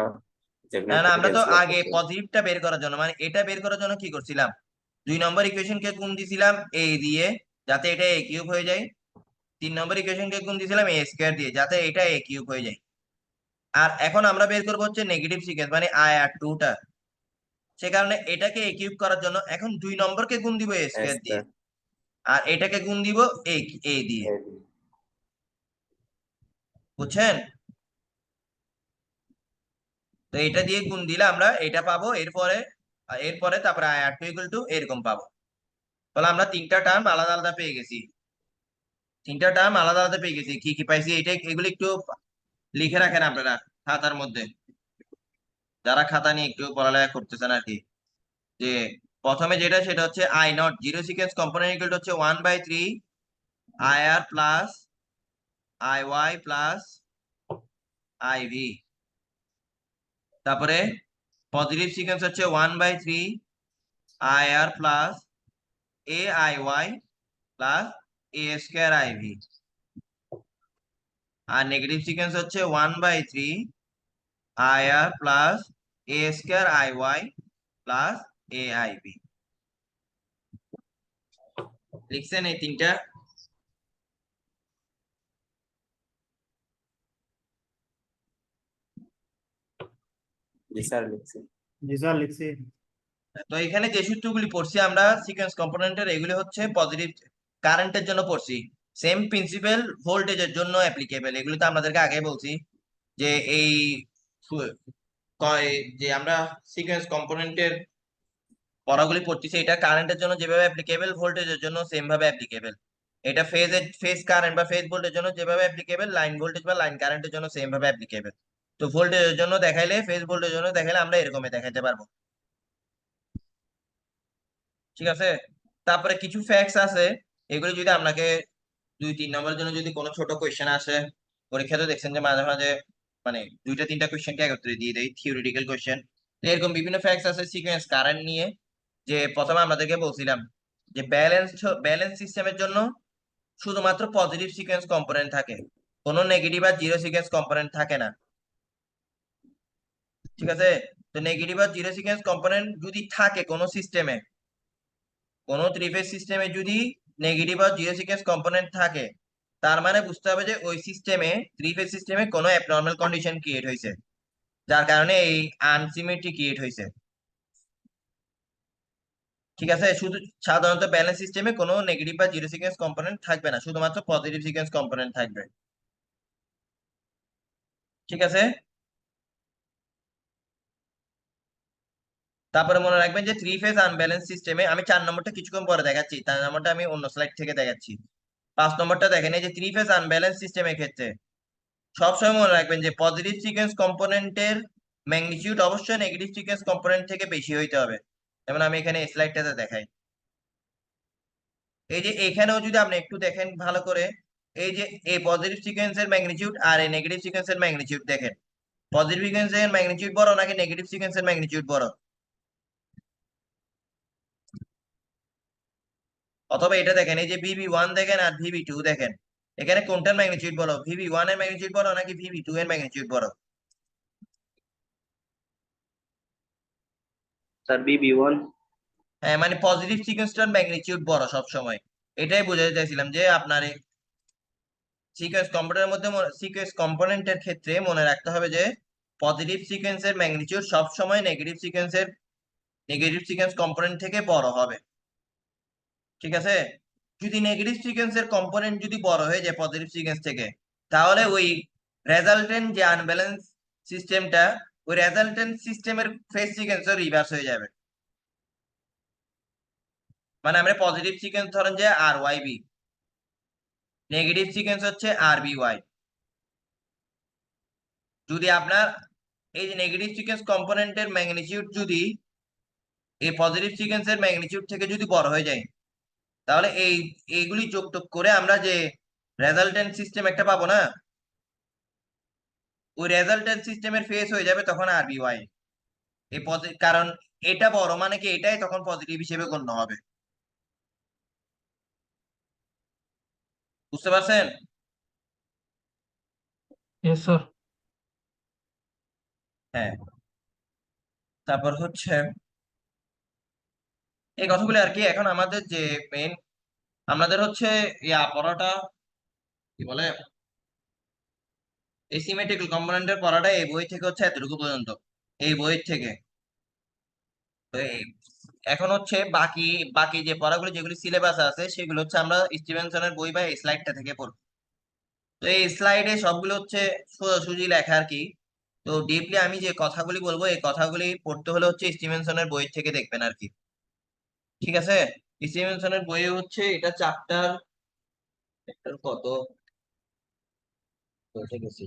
যেখানে না না, আমরা তো ক্যান্সেল আগে করতে। পজিটিভটা বের করার জন্য, মানে এটা বের করার জন্য কি করছিলাম? 2 নম্বর ইকুয়েশনকে গুণ দিছিলাম a দিয়ে, যাতে এটা a কিউব হয়ে যায়। 3 নম্বর ইকুয়েশনকে গুণ দিছিলাম a স্কোয়ার দিয়ে, যাতে এটা a কিউব হয়ে যায়। আর এখন আমরা বের করবো হচ্ছে নেগেটিভ সিকোয়েন্স, মানে ir2টা। সে কারণে এটাকে a কিউব করার জন্য এখন 2 নম্বরকে গুণ দিব a স্কোয়ার দিয়ে, স্কয়ার আর এটাকে গুণ দিব a দিয়ে। বুঝছেন? তো এটা দিয়ে গুণ দিলে আমরা এটা পাবো, এরপরে এরপরে তারপরে ir2 ইকুয়াল টু এরকম পাবো। তাহলে আমরা তিনটা টার্ম আলাদা আলাদা পেয়ে গেছি, তিনটা টার্ম আলাদা আলাদা পেয়ে গেছি। কি কি পাইছি এটা এগুলো একটু লিখে রাখেন আপনারা খাতার মধ্যে, যারা খাতা নিয়ে একটু পড়ালেখা করতেছেন আর কি। যে প্রথমে যেটা সেটা হচ্ছে i0 zero sequence component equal হচ্ছে 1/3 ir plus iy plus iv। তারপরে পজিটিভ সিকোয়েন্স হচ্ছে 1/3 ir plus aiy plus a square iv। আর নেগেটিভ সিকোয়েন্স হচ্ছে 1/3 ir plus a square iy plus aib। লিখছেন এই তিনটা? জি স্যার, লিখছি। জি স্যার লিখছি। তো এখানে যে সূত্রগুলি পড়ছি আমরা সিকোয়েন্স কম্পোনেন্টের, এগুলি হচ্ছে পজিটিভ কারেন্টের জন্য পড়ছি। সেম প্রিন্সিপাল ভোল্টেজের জন্য অ্যাপ্লিকেবল, এগুলি তো আপনাদেরকে আগে বলছি যে এই যে আমরা সিকোয়েন্স কম্পোনেন্টের পড়াগুলি পড়তেছি, এটা কারেন্টের জন্য যেভাবে অ্যাপ্লিকেবল, ভোল্টেজের জন্য সেম ভাবে অ্যাপ্লিকেবল। এটা ফেজ কারেন্ট বা ফেজ ভোল্টেজের জন্য যেভাবে অ্যাপ্লিকেবল, লাইন ভোল্টেজ বা লাইন কারেন্টের জন্য সেম ভাবে অ্যাপ্লিকেবল। তো ভোল্টেজের জন্য দেখাইলে, ফেজ ভোল্টেজের জন্য দেখাইলে আমরা এরকমই দেখাইতে পারবো। ঠিক আছে? তারপরে কিছু ফ্যাক্টস আছে, এগুলো যদি আপনাকে 2-3 নম্বরের জন্য যদি কোনো ছোট কোয়েশ্চেন আসে, পরীক্ষাতে দেখছেন যে মাঝে মাঝে মানে 2-3টা কোয়েশ্চেনকে একত্রে দিয়ে দেয়, থিওরিটিক্যাল কোয়েশ্চেন। এরকম বিভিন্ন ফ্যাক্টস আছে সিকোয়েন্স কারেন্ট নিয়ে। যে প্রথমে আমাদেরকে বলছিলাম যে ব্যালেন্স সিস্টেমের জন্য শুধুমাত্র পজিটিভ সিকোয়েন্স কম্পোনেন্ট থাকে, কোনো নেগেটিভ আর জিরো সিকোয়েন্স কম্পোনেন্ট থাকে না। ঠিক আছে? তো নেগেটিভ আর জিরো সিকোয়েন্স কম্পোনেন্ট যদি থাকে কোনো সিস্টেমে, কোনো থ্রি ফেজ সিস্টেমে যদি নেগেটিভ আর জিরো সিকোয়েন্স কম্পোনেন্ট থাকে, তার মানে বুঝতে হবে যে ওই সিস্টেমে, থ্রি ফেজ সিস্টেমে কোনো অ্যাবনর্মাল কন্ডিশন ক্রিয়েট হয়েছে, যার কারণে এই আনসিমেট্রি ক্রিয়েট হয়েছে। ঠিক আছে, শুধু সাধারণত ব্যালেন্স সিস্টেমে কোনো নেগেটিভ বা জিরো সিকোয়েন্স কম্পোনেন্ট থাকবে না, শুধুমাত্র পজিটিভ সিকোয়েন্স কম্পোনেন্ট থাকবে। ঠিক আছে, তারপরে মনে রাখবেন যে থ্রি ফেজ আনব্যালেন্স সিস্টেমে, আমি 4 নম্বরটা কিছুক্ষণ পরে দেখাচ্ছি, 4 নম্বরটা আমি অন্য স্লাইড থেকে দেখাচ্ছি। 5 নম্বরটা দেখেন, এই যে থ্রি ফেজ আনব্যালেন্স সিস্টেমের ক্ষেত্রে সবসময় মনে রাখবেন যে পজিটিভ সিকোয়েন্স কম্পোনেন্টের ম্যাগনিটিউড অবশ্যই নেগেটিভ সিকোয়েন্স কম্পোনেন্ট থেকে বেশি হইতে হবে। যেমন আমি এখানে স্লাইডটাতে দেখাই, এই যে এখানেও যদি আপনি একটু দেখেন ভালো করে, এই যে এই পজিটিভ সিকোয়েন্সের ম্যাগনিটিউড আর এই নেগেটিভ সিকোয়েন্সের ম্যাগনিটিউড দেখেন, পজিটিভ সিকোয়েন্সের ম্যাগনিটিউড বড় নাকি নেগেটিভ সিকোয়েন্সের ম্যাগনিটিউড বড়? অথবা এটা দেখেন, এই যে VB1 দেখেন আর VB2 দেখেন, এখানে কোনটার ম্যাগনিটিউড বড়? VB1 এর ম্যাগনিটিউড বড় নাকি VB2 এর ম্যাগনিটিউড বড়? Sir BB1। হ্যাঁ, মানে পজিটিভ সিকোয়েন্সটার ম্যাগনিটিউড বড় সব সময়। এটাই বোঝাতে চাইছিলাম যে আপনার সিকোয়েন্স কম্পোনেন্টের মধ্যে, সিকোয়েন্স কম্পোনেন্টের ক্ষেত্রে মনে রাখতে হবে যে পজিটিভ সিকোয়েন্সের ম্যাগনিটিউড সব সময় নেগেটিভ সিকোয়েন্স কম্পোনেন্ট থেকে বড় হবে। ঠিক আছে, যদি নেগেটিভ সিকোয়েন্সের কম্পোনেন্ট যদি বড় হয়ে যায় পজিটিভ সিকোয়েন্স থেকে, তাহলে ওই রেজাল্টেন্ট যে আনব্যালেন্স সিস্টেমটা, ওই রেজাল্টেন্ট সিস্টেমের ফেজ সিকোয়েন্সও রিভার্স হয়ে যাবে। মানে আমরা পজিটিভ সিকোয়েন্স ধরেন যে RYB, নেগেটিভ সিকোয়েন্স হচ্ছে RBY। যদি আপনার এই যে নেগেটিভ সিকোয়েন্স কম্পোনেন্টের ম্যাগনিটিউড যদি এই পজিটিভ সিকোয়েন্সের ম্যাগনিটিউড থেকে যদি বড় হয়ে যায়, তাহলে এইগুলি যোগ করে আমরা যে রেজাল্টেন্ট সিস্টেম একটা পাবো না, ওই রেজাল্টেন্ট সিস্টেমের ফেস হয়ে যাবে তখন RBY। কারণ এটা বড় মানে কি, এটাই তখন পজিটিভ হিসেবে গণ্য হবে। বুঝতে পারছেন? Yes sir. হ্যাঁ, তারপর হচ্ছে এই কথাগুলো আর কি। এখন আমাদের যে মেন, আমাদের হচ্ছে পড়াটা কি বলে, এই সিমেট্রিক্যাল কম্পোনেন্টের পড়াটা এই বই থেকে হচ্ছে এতটুকু পর্যন্ত, এই বই থেকে। তো এখন হচ্ছে বাকি বাকি যে পড়াগুলো যেগুলি সিলেবাস আছে সেগুলো হচ্ছে আমরা স্টিভেনসনের বই বা এই স্লাইডটা থেকে পড়বো। তো এই স্লাইডে সবগুলো হচ্ছে সোজাসুজি লেখা আর কি। তো ডিপলি আমি যে কথাগুলি বলবো, এই কথাগুলি পড়তে হলে হচ্ছে স্টিভেনসনের বই থেকে দেখবেন আর কি। ঠিক আছে, স্টিভেনসনের বইয়ে হচ্ছে এটা চ্যাপ্টার কত বলতে গেছি,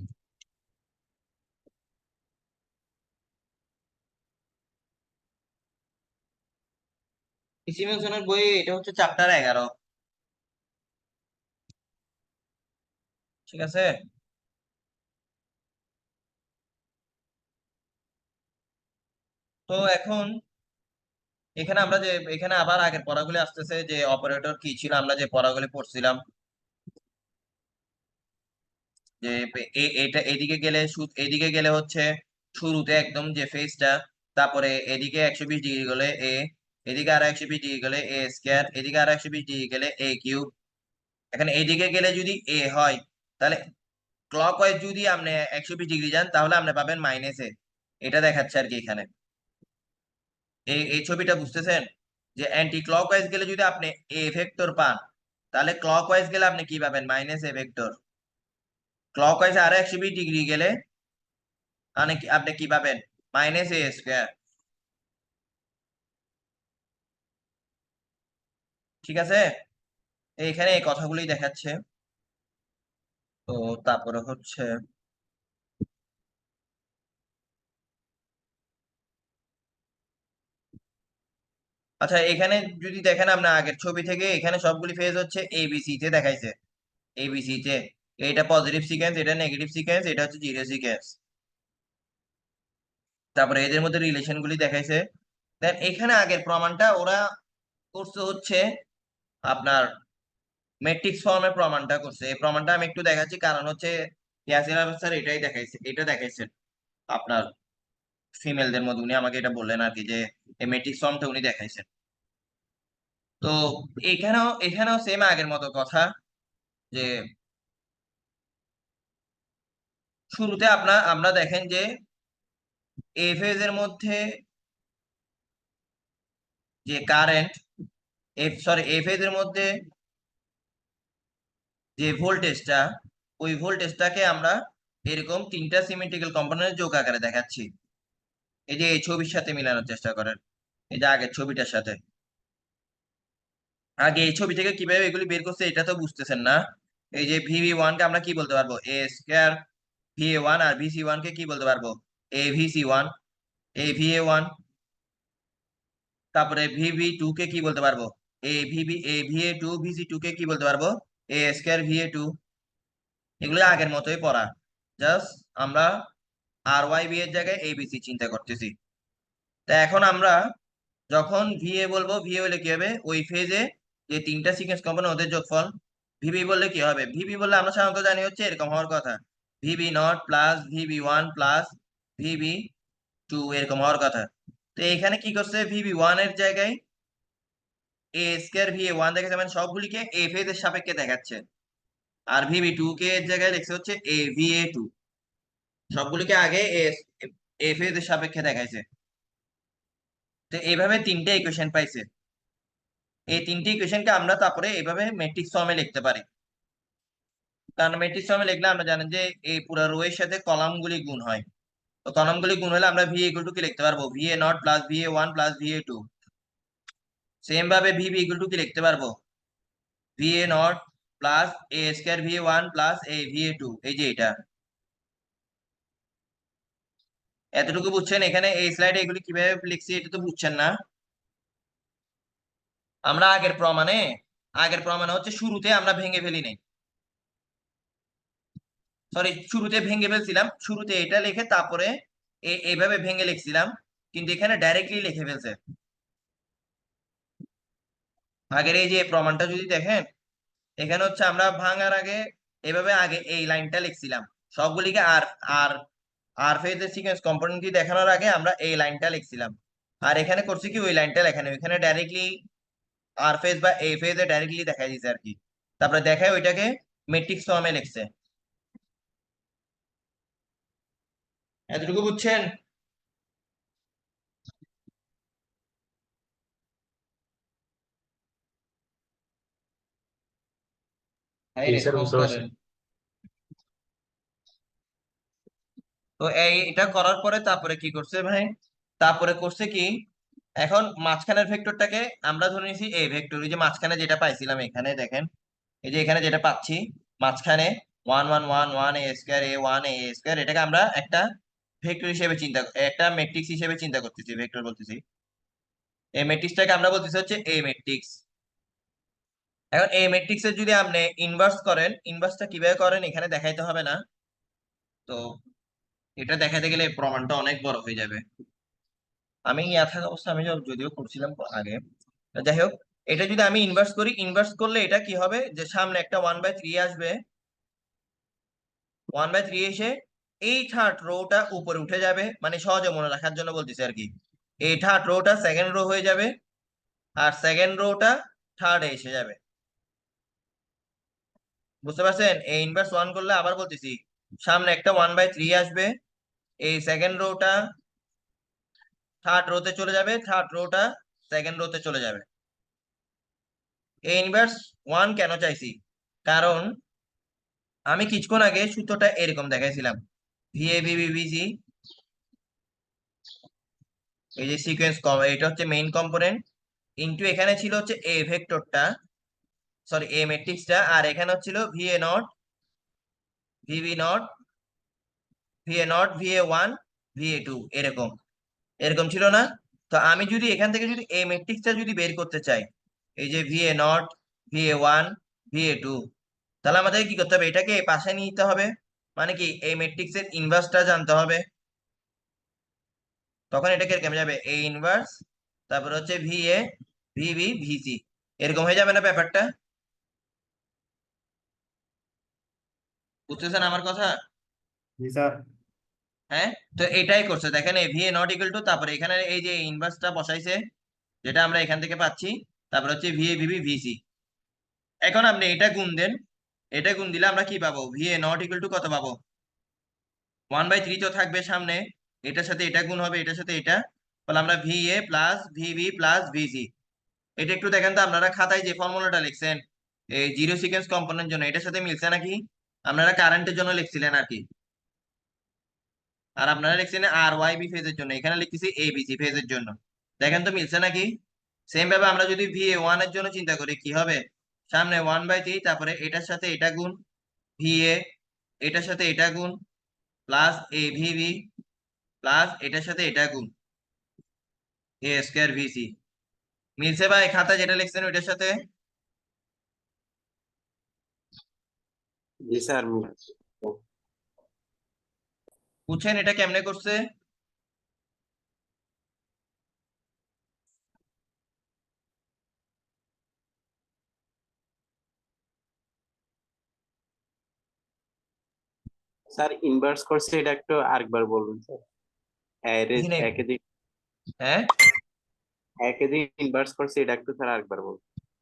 স্টিভেনসনের বইয়ে এটা হচ্ছে চ্যাপ্টার 11। ঠিক আছে, তো এখন এখানে আবার আগের পড়াগুলি আসতেছে, যে অপারেটর কি ছিল, আমরা যে পড়াগুলি পড়ছিলাম, যে এটা এদিকে গেলে হচ্ছে শুরুতে একদম যে ফেজটা, তারপরে এদিকে 120 ডিগ্রি গেলে এদিকে আরো 120 ডিগ্রি গেলে A², এদিকে আরো 120 ডিগ্রি গেলে A³ এখানে এদিকে গেলে যদি হয়, তাহলে ক্লক ওয়াইজ যদি আপনি 120 ডিগ্রি যান তাহলে আপনি পাবেন -A। এটা দেখাচ্ছে আর কি এখানে, এই ছবিটা বুঝতেছেন? যে অ্যান্টি ক্লক ওয়াইজ গেলে যদি আপনি A ভেক্টর পান, তাহলে ক্লক ওয়াইজ গেলে আপনি কি পাবেন? -A vector. ক্লক ওয়াইজ আরো 120 ডিগ্রি গেলে আপনি কি পাবেন? -A²। ঠিক আছে, এইখানে এই কথাগুলি দেখাচ্ছে। তো তারপরে হচ্ছে আচ্ছা, এখানে যদি দেখেন আপনি আগের ছবি থেকে, এখানে সবগুলি ফেজ হচ্ছে ABC তে দেখাইছে, ABC তে। এটা পজিটিভ সিকোয়েন্স, এটা নেগেটিভ সিকোয়েন্স, এটা হচ্ছে জিরো সিকোয়েন্স। তারপরে এদের মধ্যে রিলেশন গুলি দেখাইছে। দেন এখানে আগের প্রমাণটা ওরা করছে হচ্ছে আপনার ম্যাট্রিক্স ফর্মের প্রমাণটা করছে। এই প্রমাণটা আমি একটু দেখাচ্ছি, কারণ হচ্ছে ইয়াসির আহমেদ স্যার এটাই দেখাইছে, এটা দেখাইছেন আপনার ফিমেলদের মধ্যে। উনি আমাকে এটা বললেন আর কি, যে এই ম্যাট্রিক্স ফর্মটা উনি দেখাইছেন। তো এখানেও সেম আগের মতো কথা, যে শুরুতে আমরা দেখেন যে এ ফেজ এর মধ্যে যে কারেন্ট, এ ফেজ এর মধ্যে যে ভোল্টেজটা, ওই ভোল্টেজটাকে আমরা এরকম তিনটা সিমেট্রিক্যাল কম্পোনেন্টের যোগ আকারে দেখাচ্ছি। এই যে এই ছবির সাথে মিলানোর চেষ্টা করেন, এই যে আগের ছবিটার সাথে। আগে এই ছবি থেকে কিভাবে এগুলি বের করছে এটা তো বুঝতেছেন না। এই যে VV1 কে আমরা কি বলতে পারবো, এ স্কয়ার VA1, আর VC1 কে কি বলতে পারবো, এ VC1, এ VA1। তারপরে VV2 কে কি বলতে পারবো, এ VA2, VC2 কে কি বলতে পারবো, এ স্কয়ার VA2। এগুলো আগের মতোই পড়া, জাস্ট আমরা RYB এর জায়গায় ABC চিন্তা করতেছি। তা এখন আমরা যখন VA বলবো, VA হলে কি হবে, ওই ফেজে যে তিনটা সিকোয়েন্স কম্পোনেন্ট ওদের যোগফল। VB বললে কি হবে, VB বললে আমরা সাধারণত জানি হচ্ছে এরকম হওয়ার কথা, VB0 plus VB1 plus VB2, এরকম হওয়ার কথা। তো এখানে কি করছে, VB1 এর জায়গায় এ স্কয়ার VA1 দেখেছে, মানে সবগুলিকে এ ফেজের সাপেক্ষে দেখাচ্ছে। আর VB2 কে এর জায়গায় লিখছে হচ্ছে এ VA2, সবগুলিকে আগে এ ফেজের সাপেক্ষে দেখাইছে। তো এইভাবে তিনটে ইকুয়েশন পাইছে। এই তিনটি ইকুয়েশনকে আমরা তারপরে এইভাবে ম্যাট্রিক্স ফর্মে লিখতে পারি। কারণ ম্যাট্রিক্স ফর্মে লিখলে আমরা জানেন যে এই পুরো রো এর সাথে কলামগুলি গুণ হয়। তো কলামগুলি গুণ হলে আমরা VA ইকুয়াল টু কি লিখতে পারবো, VA0 plus VA1 plus VA2। Same ভাবে VB ইকুয়াল টু কি লিখতে পারবো, VA0 প্লাস এ স্কয়ার VA1 প্লাস এ VA2। এই যে এটা, এতটুকু বুঝছেন? এখানে এই স্লাইডে এগুলি কিভাবে লিখছি এটা তো বুঝছেন না। আমরা আগের প্রমাণে হচ্ছে শুরুতে আমরা ভেঙে ফেলি নাই, সরি শুরুতে ভেঙে ফেলছিলাম, শুরুতে এটা লিখে তারপরে এইভাবে ভেঙে লিখছিলাম, কিন্তু এখানে ডাইরেক্টলি লিখে ফেলছে। আগের এই যে প্রমাণটা যদি দেখেন, এখানে হচ্ছে আমরা ভাঙার আগে এভাবে আগে এই লাইনটা লিখছিলাম, সবগুলিকে আর আর আর ফেজের সিকোয়েন্স কম্পোনেন্ট দেখানোর আগে আমরা এই লাইনটা লিখছিলাম। আর এখানে করছি কি, ওই লাইনটা লেখা নেই, এখানে ডাইরেক্টলি আর ফেজ বা এ ফেজে ডাইরেক্টলি দেখাই দিছে আর কি। তারপরে দেখায় ওইটাকে ম্যাট্রিক্স ফর্মে লিখছে। এতটুকু বুঝছেন? এই জি স্যার, রেসপন্স বুঝতে পারছি। করেন। তো এটা করার পরে তারপরে কি করছে ভাই, তারপরে করছে কি, এখন মাঝখানের ভেক্টরটাকে আমরা ধরে নিয়েছি এ ভেক্টর। ওই যে মাঝখানে যেটা পাইছিলাম এখানে দেখেন, এই যে এখানে যেটা পাচ্ছি মাঝখানে 1 1 1 1 এ স্কয়ার A1 এ স্কয়ার, এটাকে আমরা একটা ভেক্টর হিসেবে একটা ম্যাট্রিক্স হিসেবে চিন্তা করতেছি, ভেক্টর বলতেছি। এই ম্যাট্রিক্সটাকে আমরা বলতেছি হচ্ছে এ ম্যাট্রিক্স। এখন এই ম্যাট্রিক্স এর যদি আপনি ইনভার্স করেন, ইনভার্সটা কিভাবে করেন এখানে দেখাইতে হবে না, তো এটা দেখাতে গেলে প্রমাণটা অনেক বড় হয়ে যাবে। আমি ইয়া থাকা অবস্থা আমি যদিও করছিলাম আগে। যাই হোক, এটা যদি আমি ইনভার্স করি, ইনভার্স করলে এটা কি হবে, যে সামনে একটা 1/3 আসবে, 1/3 এসে এই থার্ড রোটা উপরে উঠে যাবে, মানে সহজে মনে রাখার জন্য বলতেছি আর কি। এই থার্ড রোটা সেকেন্ড রো হয়ে যাবে, আর সেকেন্ড রোটা থার্ডে এসে যাবে। বুঝতে পারছেন? এই ইনভার্স 1 করলে আবার বলতেছি, সামনে একটা 1/3 আসবে, এই সেকেন্ড রোটা থার্ড রোতে চলে যাবে, থার্ড রোটা সেকেন্ড রোতে চলে যাবে। এই ইনভার্স 1 কেন চাইছি, কারণ আমি কিছুক্ষণ আগে সূত্রটা এরকম দেখাইছিলাম, VABBBC, এই যে সিকোয়েন্স এটা হচ্ছে মেইন কম্পোনেন্ট, ইনটু এখানে ছিল হচ্ছে এ ভেক্টরটা, সরি এ ম্যাট্রিক্সটা, আর এখানে হচ্ছিল VA0 VB0 VA0 VA1 VA2, এরকম এরকম ছিল না? তো আমি যদি এখান থেকে যদি এই ম্যাট্রিক্সটা যদি বের করতে চাই, এই যে VA0 VA1 VA2, তাহলে আমাদের কি করতে হবে, এটাকে এই পাশে নিয়ে নিতে হবে, মানে কি এই ম্যাট্রিক্সের ইনভার্সটা জানতে হবে। তখন এটাকে কেমন যাবে, এ ইনভার্স তারপর হচ্ছে VA VB VC, এরকম হয়ে যাবে না ব্যাপারটা? বুঝতেছেন আমার কথা? জি স্যার। হ্যাঁ, তো এটাই করছে দেখেন, এই VA নট ইকুয়াল টু, তারপরে এখানে এই যে ইনভার্সটা বসাইছে, যেটা আমরা এখান থেকে পাচ্ছি, তারপর হচ্ছে ভিএ ভিবি ভিসি। এখন আপনি এটা গুণ দেন, এটা গুণ দিলে আমরা কি পাবো? ভিএ নট ইকুয়াল টু কত পাবো? 1/3 তো থাকবে সামনে, এটার সাথে এটা গুণ হবে, এটার সাথে এটা, তাহলে আমরা VA plus VB plus VC. এটা একটু দেখেন তো আপনারা খাতায় যে ফর্মুলাটা লিখছেন এই জিরো সিকোয়েন্স কম্পোনেন্টের জন্য, এটার সাথে মিলছে নাকি? আপনারা কারেন্টের জন্য লিখছিলেন আর কি, আর আপনারা লিখছেন আর ওয়াই বি ফেজের জন্য, এখানে লিখতেছি এ বি সি ফেজের জন্য। দেখেন তো মিলছে নাকি? সেম ভাবে আমরা যদি ভিএ ওয়ান এর জন্য চিন্তা করি কি হবে? সামনে 1/3, তারপরে এটার সাথে এটা গুণ ভিএ, এটার সাথে এটা গুণ প্লাস এ ভিবি প্লাস এটার সাথে এটা গুণ এ স্কয়ার ভিসি। মিলছে ভাই খাতা যেটা লিখছেন ওইটার সাথে? জি স্যার। বুঝছেন এটা কেমনে করছে? স্যার ইনভার্স করছে, এটা একটু আরেকবার বলুন স্যার। বুঝি নাই। হ্যাঁ, একে দিন ইনভার্স করছে, এটা একটু স্যার আরেকবার বলুন।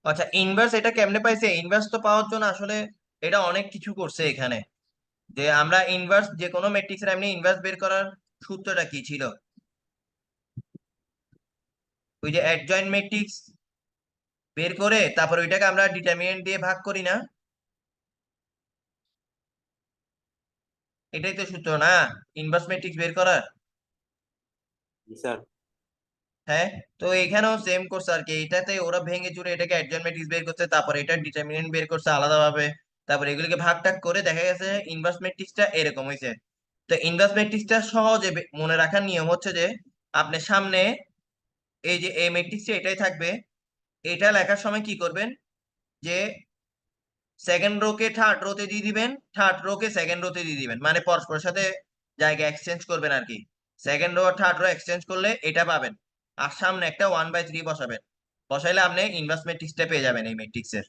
আচ্ছা ইনভার্স এটা কেমনে পাইছে? ইনভার্স তো পাওয়ার জন্য আসলে এটা অনেক কিছু করছে এখানে। যে আমরা ইনভার্স যে কোনো ম্যাট্রিক্সের এমনি ইনভার্স বের করার সূত্রটা কি ছিল? ওই যে অ্যাডজয়েন্ট ম্যাট্রিক্স বের করে তারপর ওইটাকে আমরা ডিটারমিনেন্ট দিয়ে ভাগ করি না? এটাই তো সূত্র না ইনভার্স ম্যাট্রিক্স বের করার? জি স্যার। হ্যাঁ, তো এখানেও সেম করছে আর কি, এটাতে ওরা ভেঙে চুরে এটাকে অ্যাডজয়েন্ট ম্যাট্রিক্স বের করছে, তারপর এটা ডিটারমিনেন্ট বের করছে আলাদাভাবে, তারপর এগুলিকে ভাগ টাগ করে দেখা গেছে ইনভার্স ম্যাট্রিক্সটা এরকম হয়েছে। তো ইনভার্স ম্যাট্রিক্সটা সহজে মনে রাখার নিয়ম হচ্ছে যে আপনি সামনে এই যে এই ম্যাট্রিক্সটা এটাই থাকবে, এটা লেখার সময় কি করবেন যে সেকেন্ড রো কে থার্ড রোতে দিয়ে দিবেন, থার্ড রো কে সেকেন্ড রোতে দিয়ে দিবেন, মানে পরস্পরের সাথে জায়গা এক্সচেঞ্জ করবেন আর কি। সেকেন্ড রো আর থার্ড রো এক্সচেঞ্জ করলে এটা পাবেন, আর সামনে একটা 1/3 বসাবেন, বসাইলে আপনি ইনভার্স ম্যাট্রিক্সটা পেয়ে যাবেন এই ম্যাট্রিক্সের।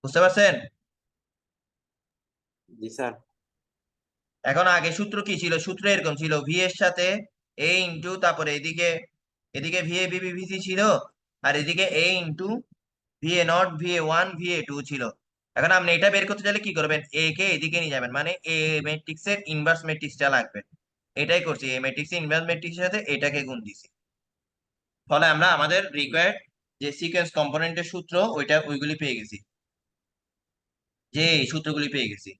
বুঝতে পারছেন? জি স্যার। এখন আগে সূত্র কি ছিল? সূত্র এরকম ছিল, ভি এর সাথে এ ইন্টু তারপরে এদিকে এদিকে ভিএ বিবি ভিসি ছিল, আর এদিকে A into VA not VA one VA two ছিল। এখন আপনি এটা বের করতে চাইলে কি করবেন? এ কে এদিকে নিয়ে যাবেন, মানে এ ম্যাট্রিক্স এর ইনভার্স ম্যাট্রিক্সটা লাগবে। এটাই করছি, এ ম্যাট্রিক্স এর ইনভার্স ম্যাট্রিক্সের সাথে এটাকে গুণ দিছি, ফলে আমরা আমাদের রিকোয়ার্ড যে সিকোয়েন্স কম্পোনেন্টের সূত্র ওইগুলি পেয়ে গেছি, যে এই সূত্রগুলি পেয়ে গেছি।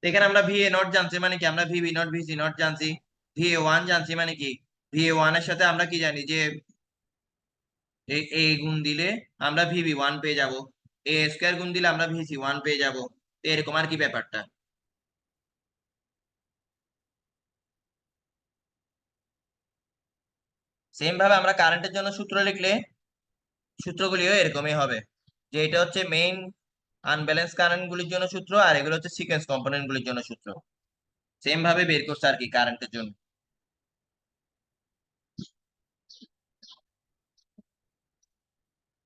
এখানে আমরা ভিএ নট জানছি মানে কি, আমরা ভিবি নট ভিসি নট জানছি। ভিএ ওয়ান জানছি মানে কি, ভিএ ওয়ান এর সাথে আমরা কি জানি যে এ গুণ দিলে আমরা ভিবি ওয়ান পেয়ে যাব, এ স্কয়ার গুণ দিলে আমরা ভিসি ওয়ান পেয়ে যাব। এরকম আর কি ব্যাপারটা। সেম ভাবে আমরা কারেন্টের জন্য সূত্র লিখলে সূত্রগুলিও এরকমই হবে, যে এটা হচ্ছে মেইন আনব্যালেন্স কারেন্ট গুলির জন্য সূত্র, আর এগুলো হচ্ছে সিকোয়েন্স কম্পোনেন্ট গুলির জন্য সূত্র। সেম ভাবে বের করছে আর কি কারেন্টের জন্য।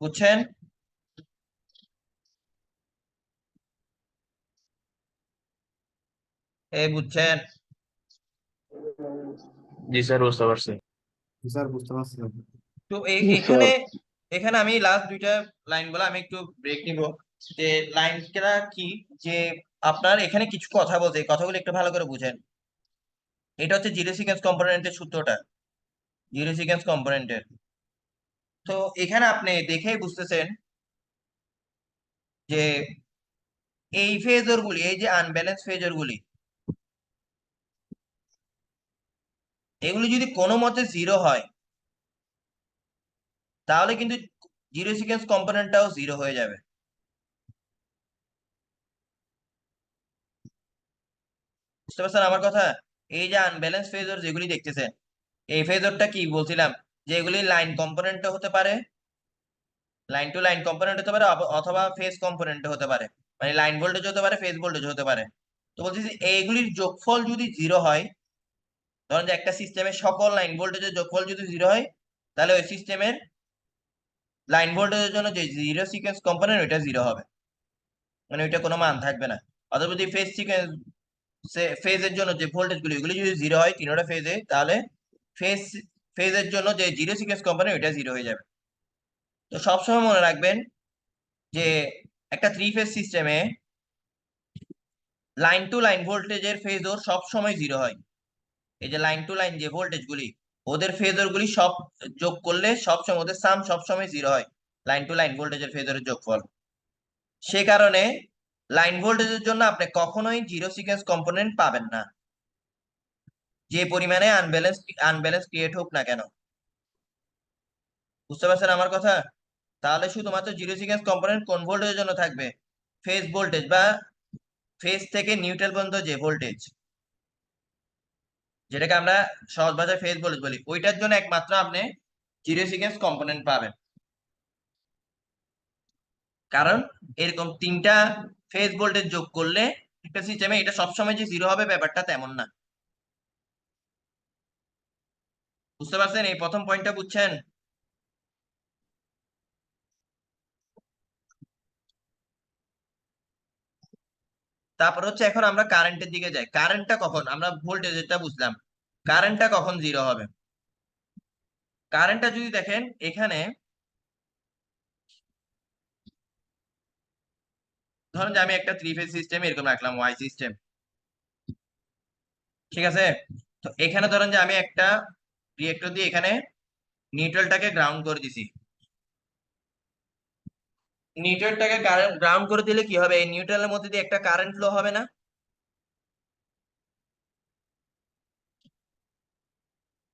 বুঝছেন? এই বুঝছেন? জি স্যার বুঝতে পারছি। স্যার বুঝতে পারছি। তো জি এখানে স্যার। এখানে আমি লাস্ট দুইটা লাইন বলে আমি একটু ব্রেক নিব। যে লাইনটা কি, যে আপনার এখানে কিছু কথা বলতে, এই কথাগুলো একটু ভালো করে বুঝেন। এটা হচ্ছে জিরো সিকোয়েন্স কম্পোনেন্টের সূত্রটা, জিরো সিকোয়েন্স কম্পোনেন্টের। তো এখানে আপনি দেখেই বুঝতেছেন যে এই ফেজর গুলি, এই যে আনব্যালেন্স ফেজর গুলি, এগুলি যদি কোনো মতে জিরো হয় তাহলে কিন্তু জিরো সিকোয়েন্স কম্পোনেন্টটাও জিরো হয়ে যাবে। বুঝতে পারছেন আমার কথা? এই যে আনব্যালেন্স ফেজর যেগুলি দেখতেছেন, এই ফেজরটা কি বলছিলাম, যে এগুলি লাইন কম্পোনেন্টও হতে পারে, লাইন টু লাইন কম্পোনেন্ট হতে পারে, অথবা ফেজ কম্পোনেন্ট হতে পারে, মানে লাইন ভোল্টেজ হতে পারে, ফেজ ভোল্টেজ হতে পারে। তো বলতেছি এইগুলির যোগফল যদি জিরো হয়, ধরেন যে একটা সিস্টেমের সকল লাইন ভোল্টেজের যোগফল যদি জিরো হয়, তাহলে ওই সিস্টেমের লাইন ভোল্টেজের জন্য যে জিরো সিকোয়েন্স কম্পোনেন্ট ওইটা জিরো হবে, মানে ওইটা কোনো মান থাকবে না। অথবা যদি ফেজ সিকোয়েন্স ফেজের জন্য যে ভোল্টেজ গুলি ওগুলি যদি জিরো হয় তিনটা ফেজে, তাহলে ফেজ ফেজের জন্য যে জিরো সিকোয়েন্স কম্পোনেন্ট ওইটা জিরো হয়ে যাবে। তো সবসময় মনে রাখবেন যে একটা থ্রি ফেজ সিস্টেমে লাইন টু লাইন ভোল্টেজের ফেজর সব সময় জিরো হয়। এই যে লাইন টু লাইন যে ভোল্টেজ গুলি ওদের ফেজর গুলি সব যোগ করলে সবসময় ওদের সাম সবসময় জিরো হয়, লাইন টু লাইন ভোল্টেজের ফেজরের যোগফল। সে কারণে লাইন ভোল্টেজের জন্য আপনি কখনোই জিরো সিকোয়েন্স কম্পোনেন্ট পাবেন না, যে পরিমাণে আনব্যালেন্স ক্রিয়েট হোক না কেন। বুঝতে পারছেন আমার কথা? তাহলে শুধুমাত্র জিরো সিকোয়েন্স কম্পোনেন্ট কোন ভোল্টেজের জন্য থাকবে? ফেজ ভোল্টেজ বা ফেজ থেকে নিউট্রাল পর্যন্ত যে ভোল্টেজ, যেটাকে আমরা সহজ ভাষায় ফেজ ভোল্টেজ বলি, ওইটার জন্য একমাত্র আপনি জিরো সিকোয়েন্স কম্পোনেন্ট পাবেন। কারণ এরকম তিনটা ফেজ ভোল্টেজ যোগ করলে একটা সিস্টেমে এটা সবসময় যে জিরো হবে ব্যাপারটা তেমন না। বুঝতে পারছেন? এই প্রথম পয়েন্টটা বুঝছেন? তারপর হচ্ছে এখন আমরা কারেন্টের দিকে যাই। কারেন্টটা কখন, আমরা ভোল্টেজটা বুঝলাম, কারেন্টটা কখন জিরো হবে? কারেন্টটা যদি দেখেন এখানে, ধরুন যে আমি একটা থ্রি ফেজ সিস্টেম এরকম রাখলাম, ওয়াই সিস্টেম, ঠিক আছে? তো এখানে ধরেন যে আমি একটা রিয়েক্টর দিয়ে এখানে নিউট্রালটাকে গ্রাউন্ড করে দিছি। নিউট্রালটাকে গ্রাউন্ড করে দিলে কি হবে? এই নিউট্রালের মধ্যে দিয়ে একটা কারেন্ট ফ্লো হবে না?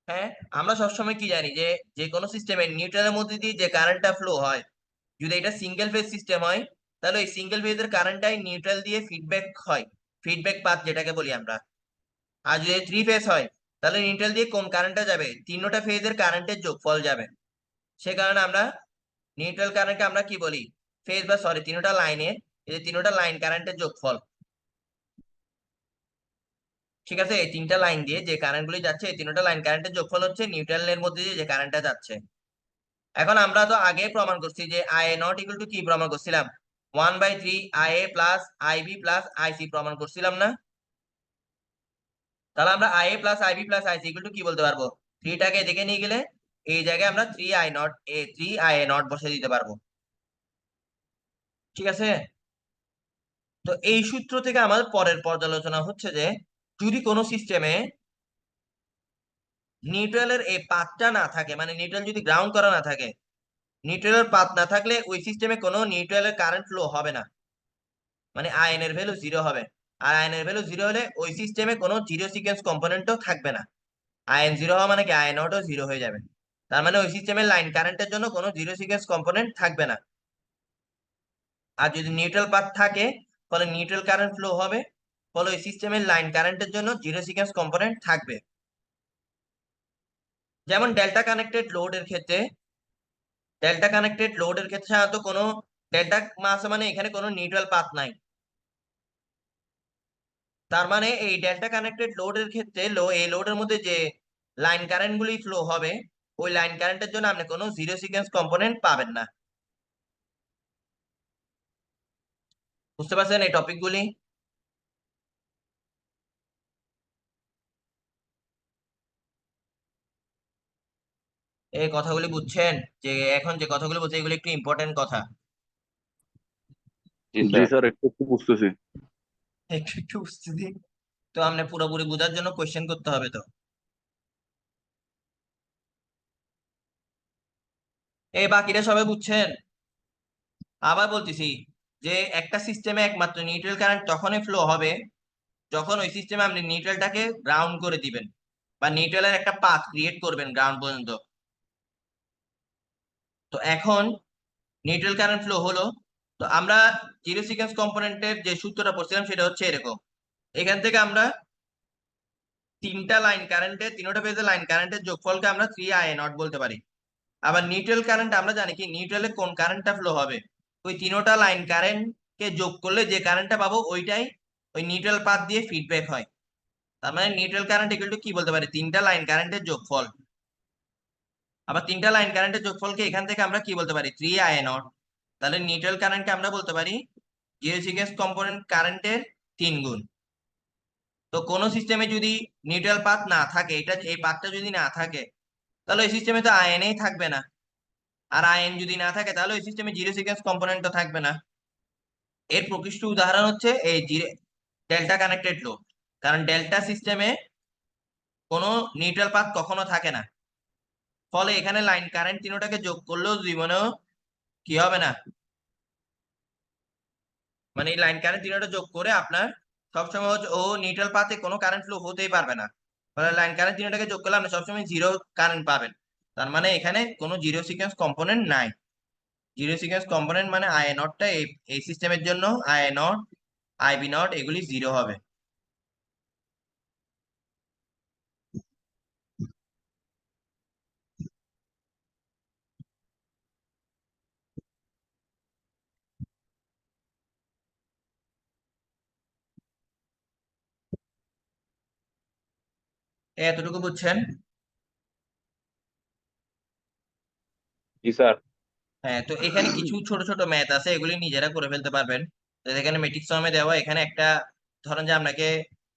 হ্যাঁ, আমরা সবসময় কি জানি যে যে কোনো সিস্টেমের নিউট্রালের মধ্যে দিয়ে যে কারেন্টটা ফ্লো হয়, যদি এটা সিঙ্গেল ফেজ সিস্টেম হয় তাহলে এই সিঙ্গেল ফেজের কারেন্টটাই নিউট্রাল দিয়ে ফিডব্যাক হয়, ফিডব্যাক পাথ যেটাকে বলি আমরা। আর যদি থ্রি ফেজ হয় তাহলে নিউট্রাল দিয়ে কোন কারেন্টটা যাবে? তিনটা ফেজের কারেন্টের যোগফল যাবে। সে কারণে আমরা নিউট্রাল কারেন্টকে আমরা কি বলি? ফেজ বা সরি তিনটা লাইনের, এই যে তিনটা লাইন কারেন্টের যোগফল। ঠিক আছে? এই তিনটা লাইন দিয়ে যে কারেন্ট গুলি যাচ্ছে এই তিনটা লাইন কারেন্টের যোগফল হচ্ছে নিউট্রালের মধ্যে দিয়ে যে কারেন্টটা যাচ্ছে। এখন আমরা তো আগে প্রমাণ করছি যে I A naught equal to কি প্রমাণ করছিলাম? 1/3 I A plus IB plus IC প্রমাণ করছিলাম না? তাহলে আমরা I A plus IB plus IC equal to কি বলতে পারবো? থ্রিটাকে এদিকে নিয়ে গেলে এই জায়গায় আমরা 3 আই নট বসে দিতে পারবো। ঠিক আছে? তো এই সূত্র থেকে আমাদের পরের পর্যালোচনা হচ্ছে যে যদি কোনো সিস্টেমে নিউট্রালের এই পাথটা না থাকে, মানে নিউট্রাল যদি গ্রাউন্ড করা না থাকে, নিউট্রালের পাথ না থাকলে ওই সিস্টেমে কোনো নিউট্রালের কারেন্ট ফ্লো হবে না, মানে আয়ন এর ভ্যালু জিরো হবে। আর আয়ন এর ভ্যালু জিরো হলে ওই সিস্টেমে কোনো জিরো সিকোয়েন্স কম্পোনেন্টও থাকবে না। আয়ন জিরো হওয়া মানে কি আয়ন নটও জিরো হয়ে যাবে। তার মানে ওই সিস্টেমের লাইন কারেন্টের জন্য কোনো জিরো সিকোয়েন্স কম্পোনেন্ট থাকবে না। আর যদি নিউট্রাল পাথ থাকে ফলে নিউট্রাল কারেন্ট ফ্লো হবে, ফলে ওই সিস্টেমের লাইন কারেন্টের জন্য জিরো সিকোয়েন্স কম্পোনেন্ট থাকবে। যেমন ডেল্টা কানেক্টেড লোডের ক্ষেত্রে, সাধারণত কোনো ডেল্টা মাস মানে এখানে কোনো নিউট্রাল পাথ নাই। তার মানে এই ডেল্টা কানেক্টেড লোডের ক্ষেত্রে এই লোডের মধ্যে যে লাইন কারেন্ট গুলি ফ্লো হবে ওই লাইন কারেন্টের জন্য আপনি কোনো জিরো সিকোয়েন্স কম্পোনেন্ট পাবেন না। বুঝতে পারছেন এই টপিক গুলি? এই কথাগুলি বুঝছেন? যে এখন যে কথাগুলো বলছে এগুলো একটু ইম্পর্টেন্ট কথা। জি স্যার, একটু একটু বুঝতেছি। একটু একটু বুঝতেছি। তো আপনি পুরোপুরি বোঝার জন্য কোয়েশ্চেন করতে হবে। তো এই বাকিটা সবাই বুঝছেন? আবার বলতেছি যে একটা সিস্টেমে একমাত্র নিউট্রাল কারেন্ট তখনই ফ্লো হবে যখন ওই সিস্টেমে আপনি নিউট্রালটাকে গ্রাউন্ড করে দিবেন বা নিউট্রালের একটা পাথ ক্রিয়েট করবেন গ্রাউন্ড পর্যন্ত। তো এখন নিউট্রাল কারেন্ট ফ্লো হলো, তো আমরা জিরো সিকোয়েন্স কম্পোনেন্টের যে সূত্রটা পড়ছিলাম সেটা হচ্ছে এরকম। এখান থেকে আমরা তিনটা ফেজের লাইন কারেন্টের যোগফলকে আমরা 3 আই নট বলতে পারি। আবার নিউট্রাল কারেন্ট আমরা জানি কি নিউট্রালে কোন কারেন্টটা ফ্লো হবে, ওই তিনটা লাইন কারেন্ট কে যোগ করলে যে কারেন্টটা পাবো ওইটাই ওই নিউট্রাল পাথ দিয়ে ফিডব্যাক হয়। তার মানে নিউট্রাল কারেন্ট ইকুয়াল টু কি বলতে পারি? তিনটা লাইন কারেন্টের যোগফল। আবার তিনটা লাইন কারেন্টের যোগফলকে এখান থেকে আমরা কি বলতে পারি? 3 আই নট। তাহলে নিউট্রাল কারেন্টকে আমরা বলতে পারি জিরো সিকোয়েন্স কম্পোনেন্ট কারেন্টের 3 গুণ। তো কোন সিস্টেমে যদি নিউট্রাল পাথ না থাকে, এই পাথটা যদি না থাকে তাহলে ওই সিস্টেমে তো আইএনই থাকবে না। আর আইএন যদি না থাকে তাহলে ওই সিস্টেমে জিরো সিকোয়েন্স কম্পোনেন্টও থাকবে না। এর প্রকৃষ্ট উদাহরণ হচ্ছে এই ডেল্টা কানেক্টেড লোড। কারণ ডেল্টা সিস্টেমে কোনো নিউট্রাল পাথ কখনো থাকে না। ফলে এখানে লাইন কারেন্ট তিনটাকে যোগ করলেও জীবনেও কি হবে না, মানে এই লাইন কারেন্ট তিনটা যোগ করে আপনার সবসময় হচ্ছে ও নিউট্রাল পাথে কোনো কারেন্ট ফ্লো হতেই পারবে না। ফলে লাইন কারেন্ট তিনটাকে যোগ করলে আপনি সবসময় জিরো কারেন্ট পাবেন। তার মানে এখানে কোনো জিরো সিকোয়েন্স কম্পোনেন্ট নাই। জিরো সিকোয়েন্স কম্পোনেন্ট মানে আই এ নটটা এই সিস্টেমের জন্য I A naught, IB naught এগুলি জিরো হবে। এতটুকু বুঝছেন? জি স্যার। হ্যাঁ, তো এখানে কিছু ছোট ছোট ম্যাথ আছে, এগুলি নিজেরা করে ফেলতে পারবেন। তো এখানে ম্যাট্রিক্স ফর্মে দেওয়া, এখানে একটা ধরেন যে আপনাকে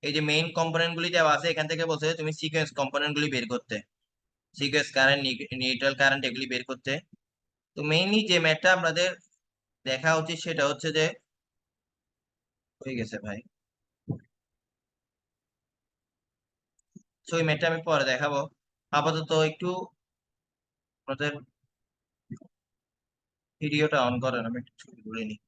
এই যে মেইন কম্পোনেন্ট গুলি দেওয়া আছে, এখান থেকে বলছে তুমি সিকোয়েন্স কম্পোনেন্ট গুলি বের করতে, সিকোয়েন্স কারেন্ট, নিউট্রাল কারেন্ট এগুলি বের করতে। তো মেইনলি যে ম্যাথটা আপনাদের দেখা উচিত সেটা হচ্ছে যে, হয়ে গেছে ভাই, তো ওই ম্যাথটা আমি পরে দেখাবো। আপাতত একটু আপনাদের ভিডিওটা অন করেন, আমি একটু ছবি তুলে নিই।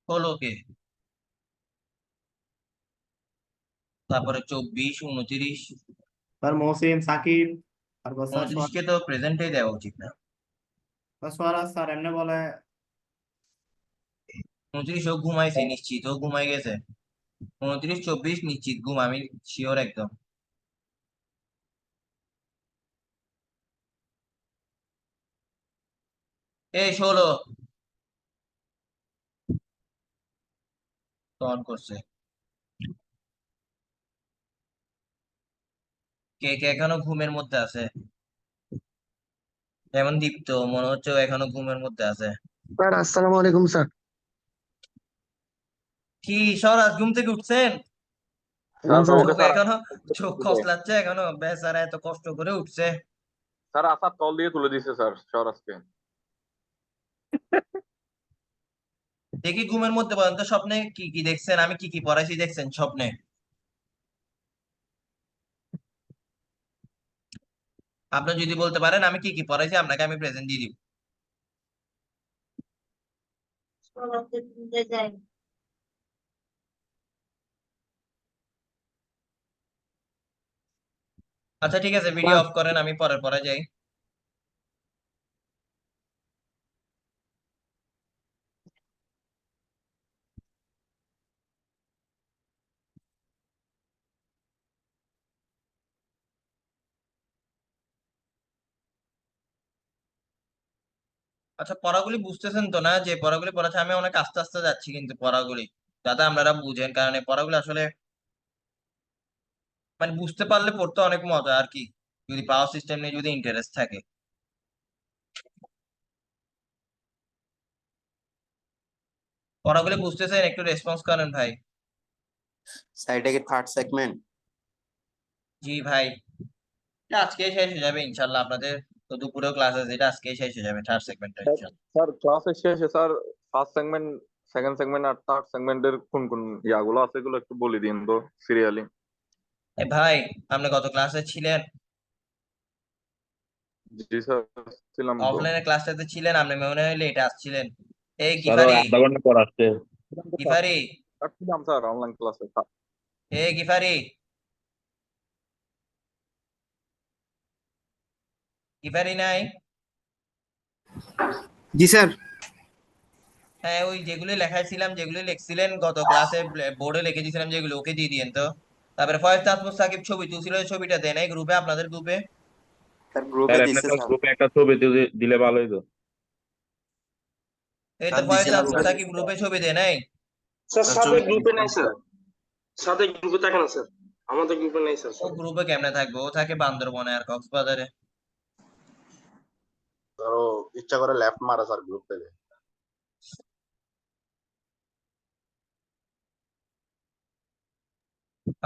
হলো কে, তারপরে 24, 29, স্যার মহসিন সাকিব, তারপর স্যার 29 কে তো প্রেজেন্টেই দেওয়া উচিত না। সোয়ারাজ স্যার এমনি বলে। 29 ও ঘুমাইছে নিশ্চিত, ও ঘুমাই গেছে। 29, 24 নিশ্চিত ঘুম, আমি শিওর একদম। এই 16 অন করছে। কে কে এখনো ঘুমের মধ্যে আছে? যেমন দীপ্ত, মনে হচ্ছে ও এখনো ঘুমের মধ্যে আছে। স্যার আসসালামু আলাইকুম স্যার। কি স্বরাজ, ঘুম থেকে উঠছেন? জি স্যার স্যার। আমাকে চোখ স্যার এখনো, চোখ খসলাচ্ছে এখনো, বেচারা এত কষ্ট করে উঠছে। স্যার আসাদ কল দিয়ে তুলে দিছে স্যার স্বরাজকে। দেখি ঘুমের মধ্যে বলেন তো, স্বপ্নে কি কি দেখছেন, আমি কি কি পড়াইছি দেখছেন স্বপ্নে? আপনি যদি বলতে পারেন আমি কি কি পড়াইছি, আপনাকে আমি প্রেজেন্ট দিয়ে দিব। আচ্ছা ঠিক আছে, ভিডিও স্যার অফ করেন, আমি পরের পরে যাই। আচ্ছা, পড়াগুলি বুঝতেছেন তো না? যে পড়াগুলি পড়াচ্ছে আমি অনেক আস্তে আস্তে যাচ্ছি কিন্তু পড়াগুলি, যাতে আপনারা বুঝেন, কারণ এই পড়াগুলি আসলে মানে বুঝতে পারলে পড়তে অনেক মজা আর কি, যদি পাওয়ার সিস্টেম নিয়ে যদি ইন্টারেস্ট থাকে। পড়াগুলি বুঝতেছেন? একটু রেসপন্স করেন ভাই। সাইডে কি থার্ড সেগমেন্ট? জি ভাই, এটা আজকেই শেষ হয়ে যাবে ইনশাল্লাহ আপনাদের। তো দুপুরেও ক্লাস আছে, এটা আজকেই শেষ হয়ে যাবে থার্ড সেগমেন্টটা ইনশাল্লাহ। স্যার ক্লাসের শেষে sir first segment, second segment আর থার্ড সেগমেন্টের কোন কোন ইয়াগুলো আছে এগুলো একটু বলে দিন তো সিরিয়ালি। ভাই, আপনি গত ক্লাসে ছিলেন? জি স্যার, ছিলাম তো। অফলাইনে ক্লাসটাতে ছিলেন আপনি, মনে হয় লেটে আসছিলেন। এই স্যার ও গিফারি, আধা ঘন্টা পর আসছে। ছিলাম তো স্যার, গিফারি, ছিলাম স্যার অনলাইন ক্লাসে। এই গিফারি, গিফারি নাই? জি স্যার। হ্যাঁ, ওই যেগুলি লেখাইছিলাম, যেগুলি লিখছিলেন গত ক্লাসে বোর্ডে লিখে দিয়েছিলাম যেগুলো, ওকে দিয়ে দিয়েন তো। তারপরে ফয়েজ তাজমুস সাকিব ছবি তুলছিল, ওই ছবিটা দেন এই গ্রুপে, আপনাদের গ্রুপে। স্যার গ্রুপে স্যার দিছে আপনার স্যার। গ্রুপে একটা ছবি দিলে ভালো হতো। এই তো স্যার ফয়েজ দিছিলাম তাজমুস স্যার। সাকিব গ্রুপে ছবি দেন এই। স্যার স্যার সাথে ছবিটা গ্রুপে নাই দিছিলাম স্যার, স্যার। সাথে গ্রুপে থাকে না স্যার, আমাদের গ্রুপে নাই স্যার ও সাথে। গ্রুপে কেমনে থাকবে, ও থাকে বান্দরবনে আর কক্সবাজারে। স্যার ও ইচ্ছা করে লেফট মারা স্যার গ্রুপ থেকে।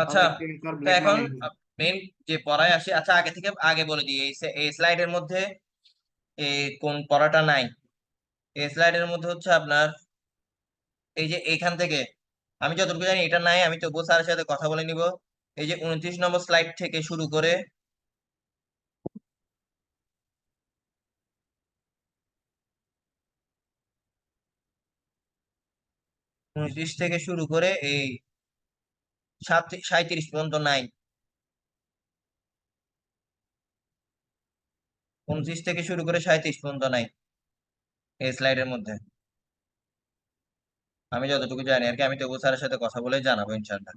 আচ্ছা, স্যার তো ব্ল্যাক এখন মানি। মেন যে পড়ায় আসি, আচ্ছা আগে থেকে আগে বলে দিই, এই স্লাইডের মধ্যে এই কোন পড়াটা নাই। এই স্লাইডের মধ্যে হচ্ছে আপনার এই যে এইখান থেকে, আমি যতটুকু জানি এটা নাই, আমি তবুও স্যারের সাথে কথা বলে নিব। এই যে 29 নম্বর স্লাইড থেকে শুরু করে 29 থেকে শুরু করে এই 37 পর্যন্ত নাই। 29 থেকে শুরু করে 37 পর্যন্ত নাই এই স্লাইডের মধ্যে, আমি যতটুকু জানি আর কি। আমি তবু স্যারের সাথে কথা বলে জানাবো ইনশাল্লাহ।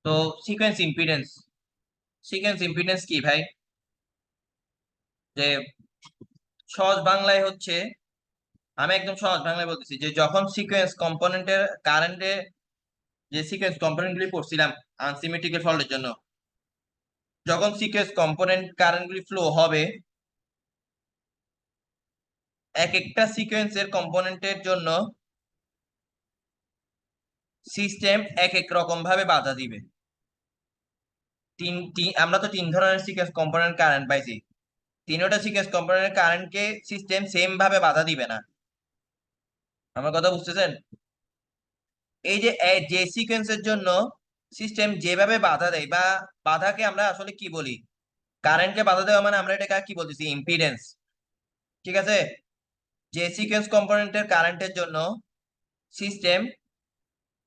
তো সিকোয়েন্স ইম্পিডেন্স, সিকোয়েন্স ইম্পিডেন্স কি ভাই? যে সহজ বাংলায় হচ্ছে, আমি একদম সহজ বাংলায় বলতেছি, যে যখন সিকোয়েন্স কম্পোনেন্টের কারেন্টে, যে সিকোয়েন্স কম্পোনেন্ট গুলি পড়ছিলাম আনসিমেট্রিক্যাল ফল্টের জন্য, যখন সিকোয়েন্স কম্পোনেন্ট কারেন্ট গুলি ফ্লো হবে, এক একটা সিকোয়েন্সের কম্পোনেন্টের জন্য সিস্টেম এক এক রকম ভাবে বাধা দিবে। আমরা তো তিন ধরনের সিকোয়েন্স কম্পোনেন্ট কারেন্ট পাইছি, তিনটা সিকোয়েন্স কম্পোনেন্ট কারেন্টকে সিস্টেম সেম ভাবে বাধা দিবে না। আমার কথা বুঝতেছেন? এই যে যে সিকোয়েন্সের জন্য সিস্টেম যেভাবে বাধা দেয়, বা বাধাকে আমরা আসলে কি বলি, কারেন্টকে বাধা দেওয়া মানে আমরা এটাকে কি বলতেছি, ইম্পিডেন্স। ঠিক আছে? যে সিকোয়েন্স কম্পোনেন্টের কারেন্টের জন্য সিস্টেম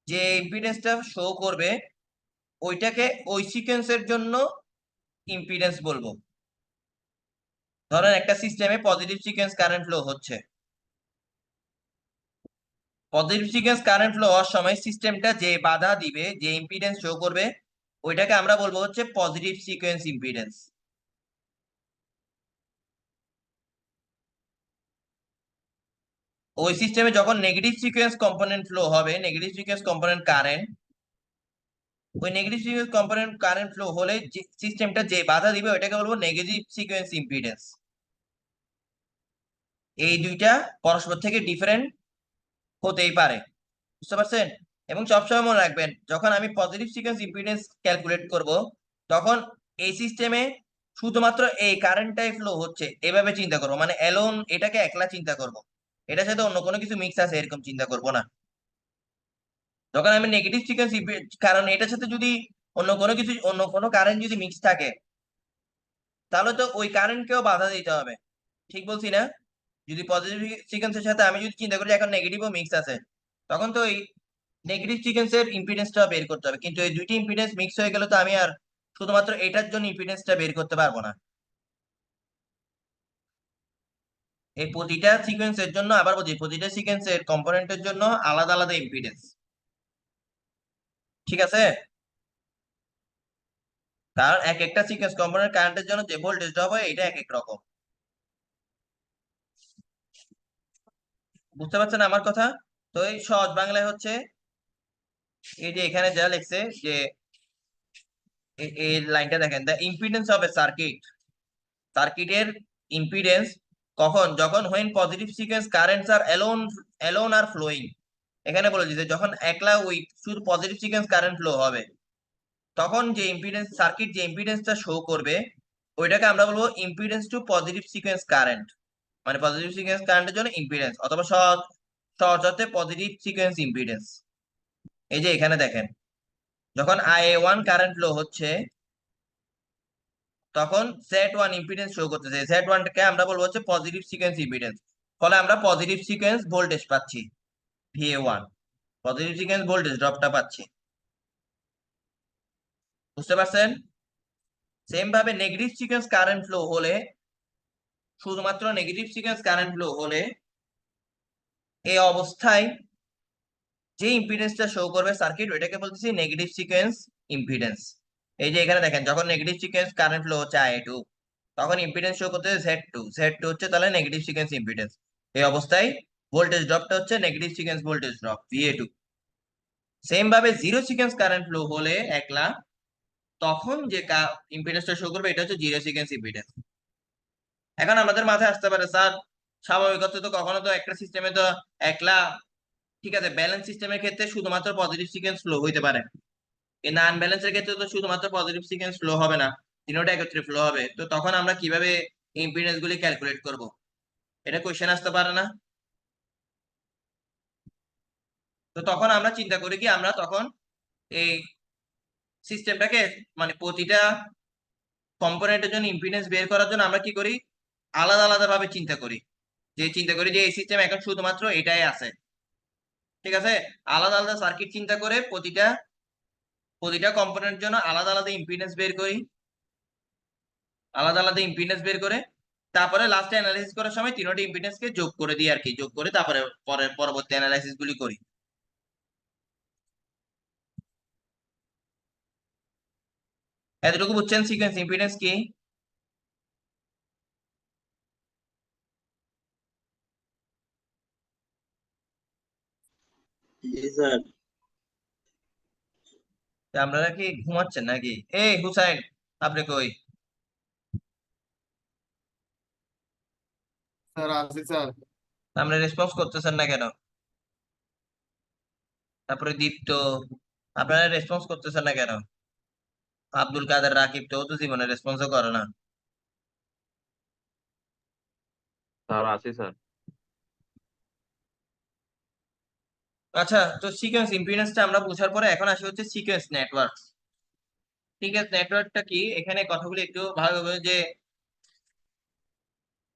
যে ইম্পিডেন্সটা শো করবে, ওইটাকে ওই সিকোয়েন্সের জন্য ইম্পিডেন্স বলবো। ধরেন একটা সিস্টেমে পজিটিভ সিকোয়েন্স কারেন্ট ফ্লো হচ্ছে, পজিটিভ সিকোয়েন্স কারেন্ট ফ্লো হওয়ার সময় সিস্টেমটা যে বাধা দিবে, যে ইম্পিডেন্স শো করবে, ওইটাকে আমরা বলবো হচ্ছে পজিটিভ সিকোয়েন্স ইম্পিডেন্স। ওই সিস্টেমে যখন নেগেটিভ সিকোয়েন্স কম্পোনেন্ট ফ্লো হবে, নেগেটিভ সিকোয়েন্স কম্পোনেন্ট কারেন্ট, ওই negative sequence component current flow হলে সিস্টেমটা যে বাধা দিবে ওইটাকে বলবো নেগেটিভ সিকোয়েন্স ইম্পিডেন্স। এই দুইটা পরস্পর থেকে ডিফারেন্ট হতেই পারে, বুঝতে পারছেন? এবং সবসময় মনে রাখবেন, যখন আমি পজিটিভ সিকোয়েন্স ইম্পিডেন্স ক্যালকুলেট করব, তখন এই সিস্টেমে শুধুমাত্র এই কারেন্টটাই ফ্লো হচ্ছে এভাবে চিন্তা করবো, মানে অ্যালোন এটাকে একলা চিন্তা করব, এটার সাথে অন্য কোনো কিছু মিক্স আছে এরকম চিন্তা করব না। যখন আমি নেগেটিভ সিকোয়েন্স, কারণ এটার সাথে যদি অন্য কোনো কিছু, অন্য কোনো কারেন্ট যদি মিক্স থাকে, তাহলে তো ওই কারেন্টকেও বাধা দিতে হবে। ঠিক বলছি না? যদি পজিটিভ সিকোয়েন্সের সাথে আমি যদি চিন্তা করি এখন নেগেটিভও মিক্স আছে, তখন তো এই নেগেটিভ সিকোয়েন্সের ইম্পিডেন্সটা বের করতে হবে। কিন্তু এই দুইটি ইম্পিডেন্স মিক্স হয়ে গেলে তো আমি আর শুধুমাত্র এটার জন্য ইম্পিডেন্সটা বের করতে পারবো না। এই প্রতিটা সিকোয়েন্সের জন্য, আবার বলছি, প্রতিটা সিকোয়েন্সের কম্পোনেন্টের জন্য আলাদা আলাদা ইম্পিডেন্স। ঠিক আছে? কারণ এক একটা সিকোয়েন্স কম্পোনেন্ট কারেন্টের জন্য যে ভোল্টেজ ড্রপ হয় এটা এক এক রকম। বুঝতে পারছেন আমার কথা? তো এই সহজ বাংলায় হচ্ছে, এই যে এখানে যা লিখছে, যে এই লাইনটা দেখেন, the impedance of a circuit, সার্কিটের ইম্পিডেন্স কখন, যখন when positive sequence currents are alone are flowing. এখানে বলে দিয়েছে যখন একলা ওই শুধু পজিটিভ সিকোয়েন্স কারেন্ট ফ্লো হবে, তখন যে ইম্পিডেন্স সার্কিট যে ইম্পিডেন্সটা শো করবে, ওইটাকে আমরা বলবো impedance to positive sequence current, মানে পজিটিভ সিকোয়েন্স কারেন্টের জন্য ইম্পিডেন্স, অথবা সহজ সহজ অর্থে পজিটিভ সিকোয়েন্স ইম্পিডেন্স। এই যে এখানে দেখেন, যখন IA1 কারেন্ট ফ্লো হচ্ছে, তখন Z1 ইম্পিডেন্স শো করতেছে। Z1 কে আমরা বলবো হচ্ছে পজিটিভ সিকোয়েন্স ইম্পিডেন্স। ফলে আমরা পজিটিভ সিকোয়েন্স ভোল্টেজ পাচ্ছি VA1, পজিটিভ সিকোয়েন্স ভোল্টেজ ড্রপটা পাচ্ছি। বুঝতে পারছেন? সেম ভাবে নেগেটিভ সিকোয়েন্স কারেন্ট ফ্লো হলে, শুধুমাত্র নেগেটিভ সিকোয়েন্স কারেন্ট ফ্লো হলে এই অবস্থায় যে ইম্পিডেন্সটা শো করবে সার্কিট, ওইটাকে বলতেছি নেগেটিভ সিকোয়েন্স ইম্পিডেন্স। এই যে এখানে দেখেন, যখন নেগেটিভ সিকোয়েন্স কারেন্ট ফ্লো হচ্ছে I2, তখন ইম্পিডেন্স শো করতে Z2। Z2 হচ্ছে তাহলে নেগেটিভ সিকোয়েন্স ইম্পিডেন্স। এই অবস্থায় ভোল্টেজ ড্রপটা হচ্ছে negative sequence voltage drop VA2। Same ভাবে জিরো সিকোয়েন্স কারেন্ট ফ্লো হলে একলা, তখন যে ইম্পিডেন্সটা শো করবে এটা হচ্ছে জিরো সিকোয়েন্স ইম্পিডেন্স। এখন আমাদের মাথায় আসতে পারে, স্যার স্বাভাবিকত তো কখনো তো একটা সিস্টেমে তো একলা, ঠিক আছে, ব্যালেন্স সিস্টেমের ক্ষেত্রে শুধুমাত্র পজিটিভ সিকোয়েন্স ফ্লো হইতে পারে, কিন্তু আনব্যালেন্সের ক্ষেত্রে তো শুধুমাত্র পজিটিভ সিকোয়েন্স ফ্লো হবে না, তিনটা একত্রে ফ্লো হবে। তো তখন আমরা কিভাবে ইম্পিডেন্স গুলি ক্যালকুলেট করব? এটা কোশ্চেন আসতে পারে না? তো তখন আমরা চিন্তা করি কি, আমরা তখন এই সিস্টেমটাকে মানে প্রতিটা কম্পোনেন্টের জন্য ইম্পিডেন্স বের করার জন্য আমরা কি করি, আলাদা আলাদা ভাবে চিন্তা করি। যে এই সিস্টেম এখন শুধুমাত্র এটাই আছে, ঠিক আছে, আলাদা আলাদা সার্কিট চিন্তা করে প্রতিটা প্রতিটা কম্পোনেন্টের জন্য আলাদা আলাদা ইম্পিডেন্স বের করি, আলাদা আলাদা ইম্পিডেন্স বের করে তারপরে লাস্টে অ্যানালাইসিস করার সময় তিনটা ইম্পিডেন্সকে যোগ করে দিই আর কি, যোগ করে তারপরে পরবর্তী অ্যানালাইসিস গুলি করি। এতটুকু বুঝছেন সিকোয়েন্স ইম্পিডেন্স কি? জি স্যার। তা আপনারা কি ঘুমাচ্ছেন নাকি? এই হুসাইন, আপনি কই? স্যার আছি স্যার। আপনি রেসপন্স করতেছেন না কেন? তারপরে দীপ্ত, আপনারা রেসপন্স করতেছেন না কেন? আব্দুল কাদের, রাকিব তো জীবনে রেসপন্সও করে না। স্যার আছি স্যার। আচ্ছা, তো সিকোয়েন্স ইম্পিডেন্সটা আমরা বোঝার পরে এখন আসি হচ্ছে সিকোয়েন্স নেটওয়ার্ক। সিকোয়েন্স নেটওয়ার্কটা কি, এখানে কথাগুলো একটু ভালোভাবে, যে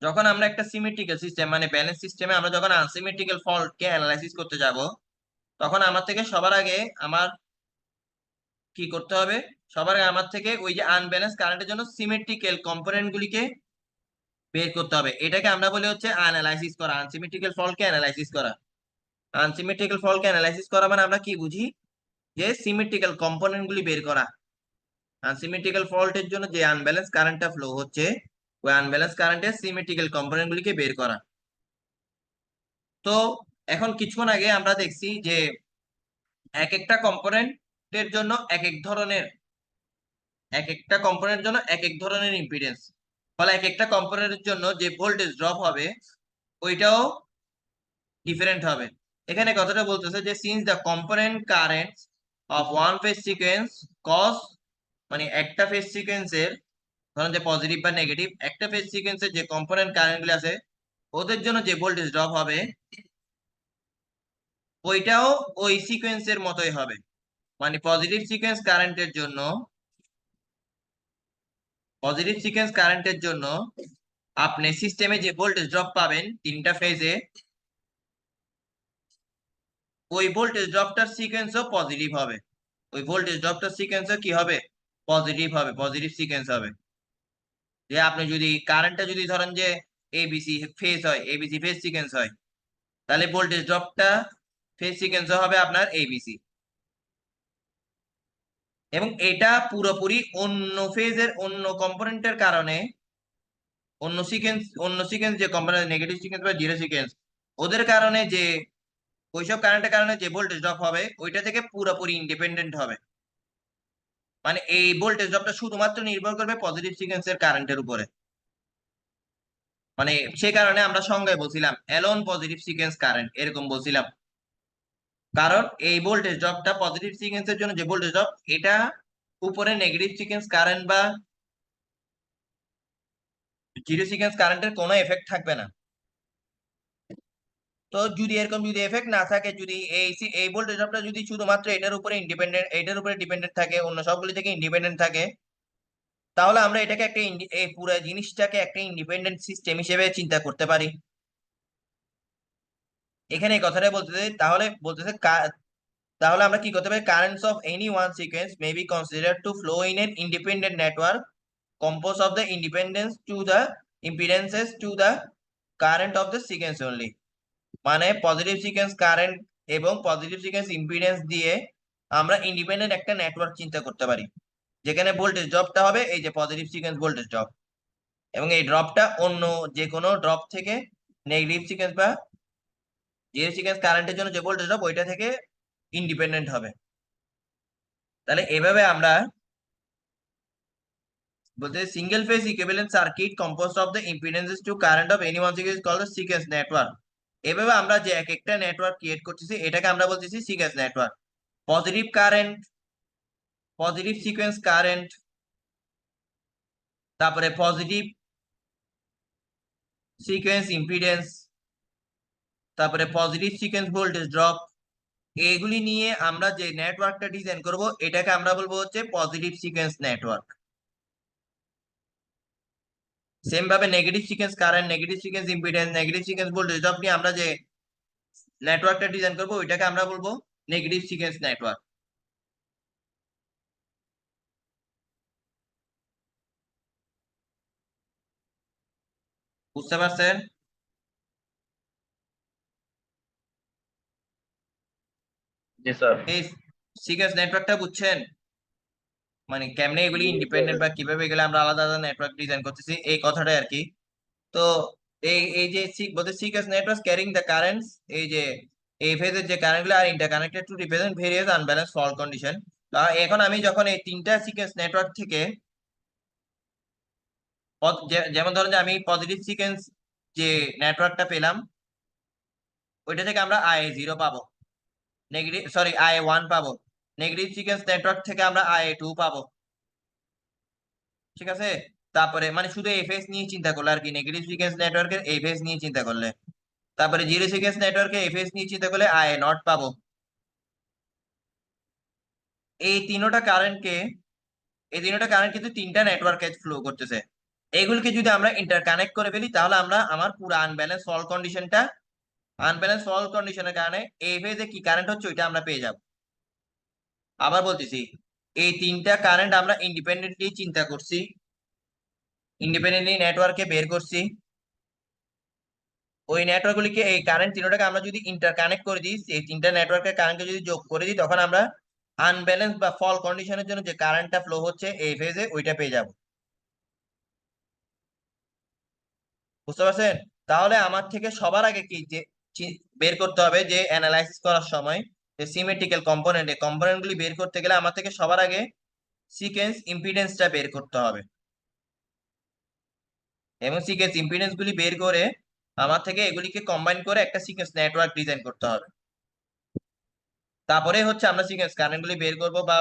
যখন আমরা একটা সিমেট্রিক্যাল সিস্টেম মানে ব্যালেন্স সিস্টেমে আমরা যখন আনসিমেট্রিক্যাল ফল্টকে অ্যানালাইসিস করতে যাব, তখন আমার থেকে সবার আগে আমার কি করতে হবে, সবার আগে আমার থেকে ওই যে আনব্যালেন্স কারেন্টের জন্য সিমেট্রিক্যাল কম্পোনেন্ট গুলিকে বের করতে হবে। এটাকে আমরা বলি হচ্ছে অ্যানালাইসিস করা, আনসিমেট্রিক্যাল ফল্টকে অ্যানালাইসিস করা। আনসিমেট্রিক্যাল ফল্টকে অ্যানালাইসিস করা মানে আমরা কি বুঝি, যে সিমেট্রিক্যাল কম্পোনেন্ট গুলি বের করা। আনসিমেট্রিক্যাল ফল্টের জন্য যে আনব্যালেন্স কারেন্টটা ফ্লো হচ্ছে, ওই আনব্যালেন্স কারেন্টের সিমেট্রিক্যাল কম্পোনেন্ট গুলিকে বের করা। তো এখন কিছুক্ষণ আগে আমরা দেখছি যে এক একটা কম্পোনেন্টের জন্য এক একটা কম্পোনেন্টের জন্য এক এক ধরনের ইম্পিডেন্স, ফলে এক একটা কম্পোনেন্টের জন্য যে ভোল্টেজ ড্রপ হবে ওইটাও ডিফারেন্ট হবে। এখানে কথাটা বলতেছে যে since the component currents of one phase sequence cause, মানে একটা ফেজ সিকোয়েন্সের, ধরেন যে পজিটিভ বা নেগেটিভ, একটা ফেজ সিকোয়েন্সের যে কম্পোনেন্ট কারেন্ট গুলো আছে ওদের জন্য যে ভোল্টেজ ড্রপ হবে ওইটাও ওই সিকোয়েন্সের মতোই হবে। মানে পজিটিভ সিকোয়েন্স কারেন্টের জন্য আপনি সিস্টেমে যে ভোল্টেজ ড্রপ পাবেন তিনটা ফেজে, ওই ভোল্টেজ ড্রপটার সিকোয়েন্সও পজিটিভ হবে। ওই ভোল্টেজ ড্রপটার সিকোয়েন্সও কি হবে, পজিটিভ হবে, পজিটিভ সিকোয়েন্স হবে। যে আপনি যদি কারেন্টটা যদি ধরেন যে এবিসি ফেজ হয়, এবিসি ফেজ সিকোয়েন্স হয়, তাহলে ভোল্টেজ ড্রপটা ফেজ সিকোয়েন্সও হবে আপনার এবিসি। এবং এটা পুরোপুরি অন্য ফেজের অন্য কম্পোনেন্টের কারণে, অন্য সিকোয়েন্স যে কম্পোনেন্ট নেগেটিভ সিকোয়েন্স বা জিরো সিকোয়েন্স, ওদের কারণে যে ওইসব কারেন্টের কারণে যে ভোল্টেজ ড্রপ হবে ওইটা থেকে পুরোপুরি ইন্ডিপেন্ডেন্ট হবে। মানে এই ভোল্টেজ ড্রপটা শুধুমাত্র নির্ভর করবে পজিটিভ সিকোয়েন্সের কারেন্টের উপরে। মানে সে কারণে আমরা সংজ্ঞায় বলছিলাম অ্যালোন পজিটিভ সিকোয়েন্স কারেন্ট, এরকম বলছিলাম। কারণ এই ভোল্টেজ ড্রপটা পজিটিভ সিকোয়েন্সের জন্য যে ভোল্টেজ ড্রপ, এটা উপরে নেগেটিভ সিকোয়েন্স কারেন্ট বা জিরো সিকোয়েন্স কারেন্টের কোনো এফেক্ট থাকবে না। তো যদি এরকম যদি এফেক্ট না থাকে, যদি এই ভোল্টেজ ড্রপটা যদি শুধুমাত্র এটার উপরে ডিপেন্ডেন্ট থাকে, অন্য সবগুলি থেকে ইন্ডিপেন্ডেন্ট থাকে, তাহলে আমরা এটাকে একটা এই পুরো জিনিসটাকে একটা ইন্ডিপেন্ডেন্ট সিস্টেম হিসেবে চিন্তা করতে পারি। এখানে এই কথাটা বলতেছে, তাহলে বলতেছে তাহলে আমরা কি করতে পারি, currents of any one sequence may be considered two flow in an independent network composed of the impedance to the impedances to the current of the sequence only। মানে পজিটিভ সিকোয়েন্স কারেন্ট এবং positive sequence impedance দিয়ে আমরা independent একটা network চিন্তা করতে পারি, যেখানে voltage ড্রপটা হবে এই যে পজিটিভ সিকোয়েন্স ভোল্টেজ ড্রপ, এবং এই ড্রপটা অন্য যে কোনো ড্রপ থেকে নেগেটিভ সিকোয়েন্স বা জিরো সিকোয়েন্স কারেন্টের জন্য যে ভোল্টেজ ড্রপ ওইটা থেকে ইন্ডিপেন্ডেন্ট হবে। তাহলে এভাবে আমরা বলতে single phase equivalent circuit composed of the impedances to current of any one sequence called the sequence network. এভাবে আমরা যে এক একটা নেটওয়ার্ক ক্রিয়েট করতেছি এটাকে আমরা বলতেছি sequence network. Positive current, positive sequence current, তারপরে পজিটিভ সিকোয়েন্স ইম্পিডেন্স, তারপরে পজিটিভ সিকোয়েন্স ভোল্টেজ ড্রপ, এগুলি নিয়ে আমরা যে নেটওয়ার্কটা ডিজাইন করব এটাকে আমরা বলবো হচ্ছে পজিটিভ সিকোয়েন্স নেটওয়ার্ক। সেম ভাবে negative sequence current, negative sequence impedance, negative sequence voltage drop নিয়ে আমরা যে নেটওয়ার্কটা ডিজাইন করব ওইটাকে আমরা বলবো নেগেটিভ সিকোয়েন্স নেটওয়ার্ক। বুঝতে পারছেন? জি স্যার। এই সিকোয়েন্স নেটওয়ার্কটা বুঝছেন, মানে কেমনে এগুলি ইন্ডিপেন্ডেন্ট বা কিভাবে এগুলো আমরা আলাদা আলাদা নেটওয়ার্ক ডিজাইন করতেছি এই কথাটাই আর কি। তো এই এই যে বলতে sequence network carrying the currents, এই যে এই ফেজের যে কারেন্ট গুলো আর interconnected to represent various unbalance fault condition. এখন আমি যখন এই তিনটা সিকোয়েন্স নেটওয়ার্ক থেকে যেমন ধরুন যে আমি পজিটিভ সিকোয়েন্স যে নেটওয়ার্কটা পেলাম ওইটা থেকে আমরা IA0 পাবো, নেগেটিভ সরি IA1 পাবো, নেগেটিভ সিকোয়েন্স নেটওয়ার্ক থেকে আমরা IA2 পাবো, ঠিক আছে? তারপরে মানে শুধু এফএস নিয়ে চিন্তা করলে আর কি, নেগেটিভ সিকোয়েন্স নেটওয়ার্কের এফএস নিয়ে চিন্তা করলে, তারপরে জিরো সিকোয়েন্স নেটওয়ার্কে এফএস নিয়ে চিন্তা করলে IA0 পাবো। এই তিনটা কারেন্টকে এই তিনটা কারেন্ট কিন্তু তিনটা নেটওয়ার্কে ফ্লো করতেছে। এগুলোকে যদি আমরা ইন্টারকানেক্ট করে ফেলি তাহলে আমরা আমার পুরো আনব্যালেন্স ফল্ট কন্ডিশনের কারণে এই ফেজে কি কারেন্ট হচ্ছে ওইটা আমরা পেয়ে যাব। আবার বলতেছি, এই তিনটা কারেন্ট আমরা ইন্ডিপেন্ডেন্টলি চিন্তা করছি, ইন্ডিপেন্ডেন্টলি নেটওয়ার্কে বের করছি। ওই নেটওয়ার্ক গুলিকে এই কারেন্ট তিনটাকে আমরা যদি ইন্টারকানেক্ট করে দিই, এই তিনটা নেটওয়ার্কের কারেন্টকে যদি যোগ করে দিই তখন আমরা আনব্যালেন্স বা ফল কন্ডিশনের জন্য যে কারেন্টটা ফ্লো হচ্ছে এই ফেজে ওইটা পেয়ে যাব। বুঝতে পারছেন? তাহলে আমার থেকে সবার আগে কি যে বের করতে হবে যে অ্যানালাইসিস করার সময় যে সিমেট্রিক্যাল কম্পোনেন্ট, এই কম্পোনেন্ট গুলি বের করতে গেলে আমার থেকে সবার আগে সিকোয়েন্স ইম্পিডেন্সটা বের করতে হবে, এবং সিকোয়েন্স ইম্পিডেন্স গুলি বের করে আমার থেকে এগুলিকে কম্বাইন করে একটা সিকোয়েন্স নেটওয়ার্ক ডিজাইন করতে হবে। তারপরে হচ্ছে আমরা সিকোয়েন্স কারেন্ট গুলি বের করবো বা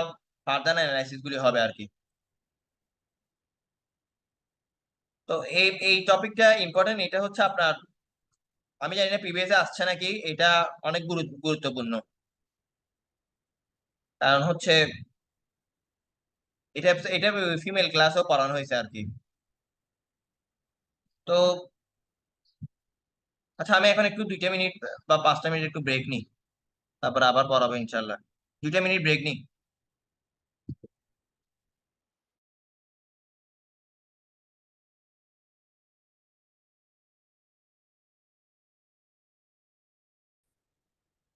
ফার্দার অ্যানালাইসিস গুলি হবে আর কি। তো এই এই টপিকটা ইম্পর্টেন্ট, এটা হচ্ছে আপনার, আমি জানি না প্রিভিয়াসে আসছে নাকি, এটা অনেক গুরুত্বপূর্ণ। কারণ হচ্ছে এটা এটা ফিমেল ক্লাসেও পড়ানো হয়েছে আর কি। তো আচ্ছা, আমি এখন একটু 2টা মিনিট বা 5টা মিনিট একটু ব্রেক নিই, তারপর আবার পড়াবো ইনশাল্লাহ। 2টা মিনিট ব্রেক নিই।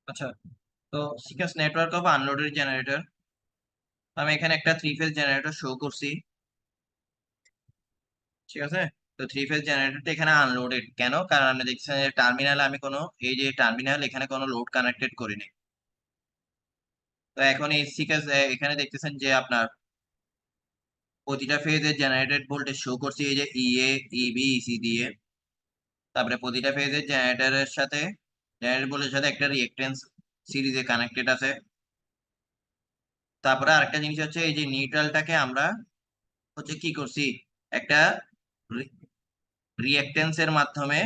আচ্ছা, তো sequence network of unloaded generator, আমি এখানে একটা 3 ফেজ জেনারেটর শো করছি, ঠিক আছে? তো 3 ফেজ জেনারেটরটা এখানে আনলোডেড কেন, কারণ আপনি দেখছেন যে টার্মিনালে আমি কোনো, এই যে টার্মিনাল এখানে কোনো লোড কানেক্টেড করিনি। তো এখন এই সিকোয়েন্স এখানে দেখতেছেন যে আপনার প্রতিটা ফেজের জেনারেটেড ভোল্টেজ শো করছি এই যে ইএ ইবি ইসি দিয়ে। তারপরে প্রতিটা ফেজের জেনারেটরের সাথে জেনারেটর ভোল্টেজের সাথে একটা রিঅ্যাকট্যান্স সিরিজে কানেক্টেড আছে। তারপরে আরেকটা জিনিস হচ্ছে এই যে নিউট্রালটাকে আমরা হচ্ছে কি করছি, একটা রিঅ্যাকট্যান্স এর মাধ্যমে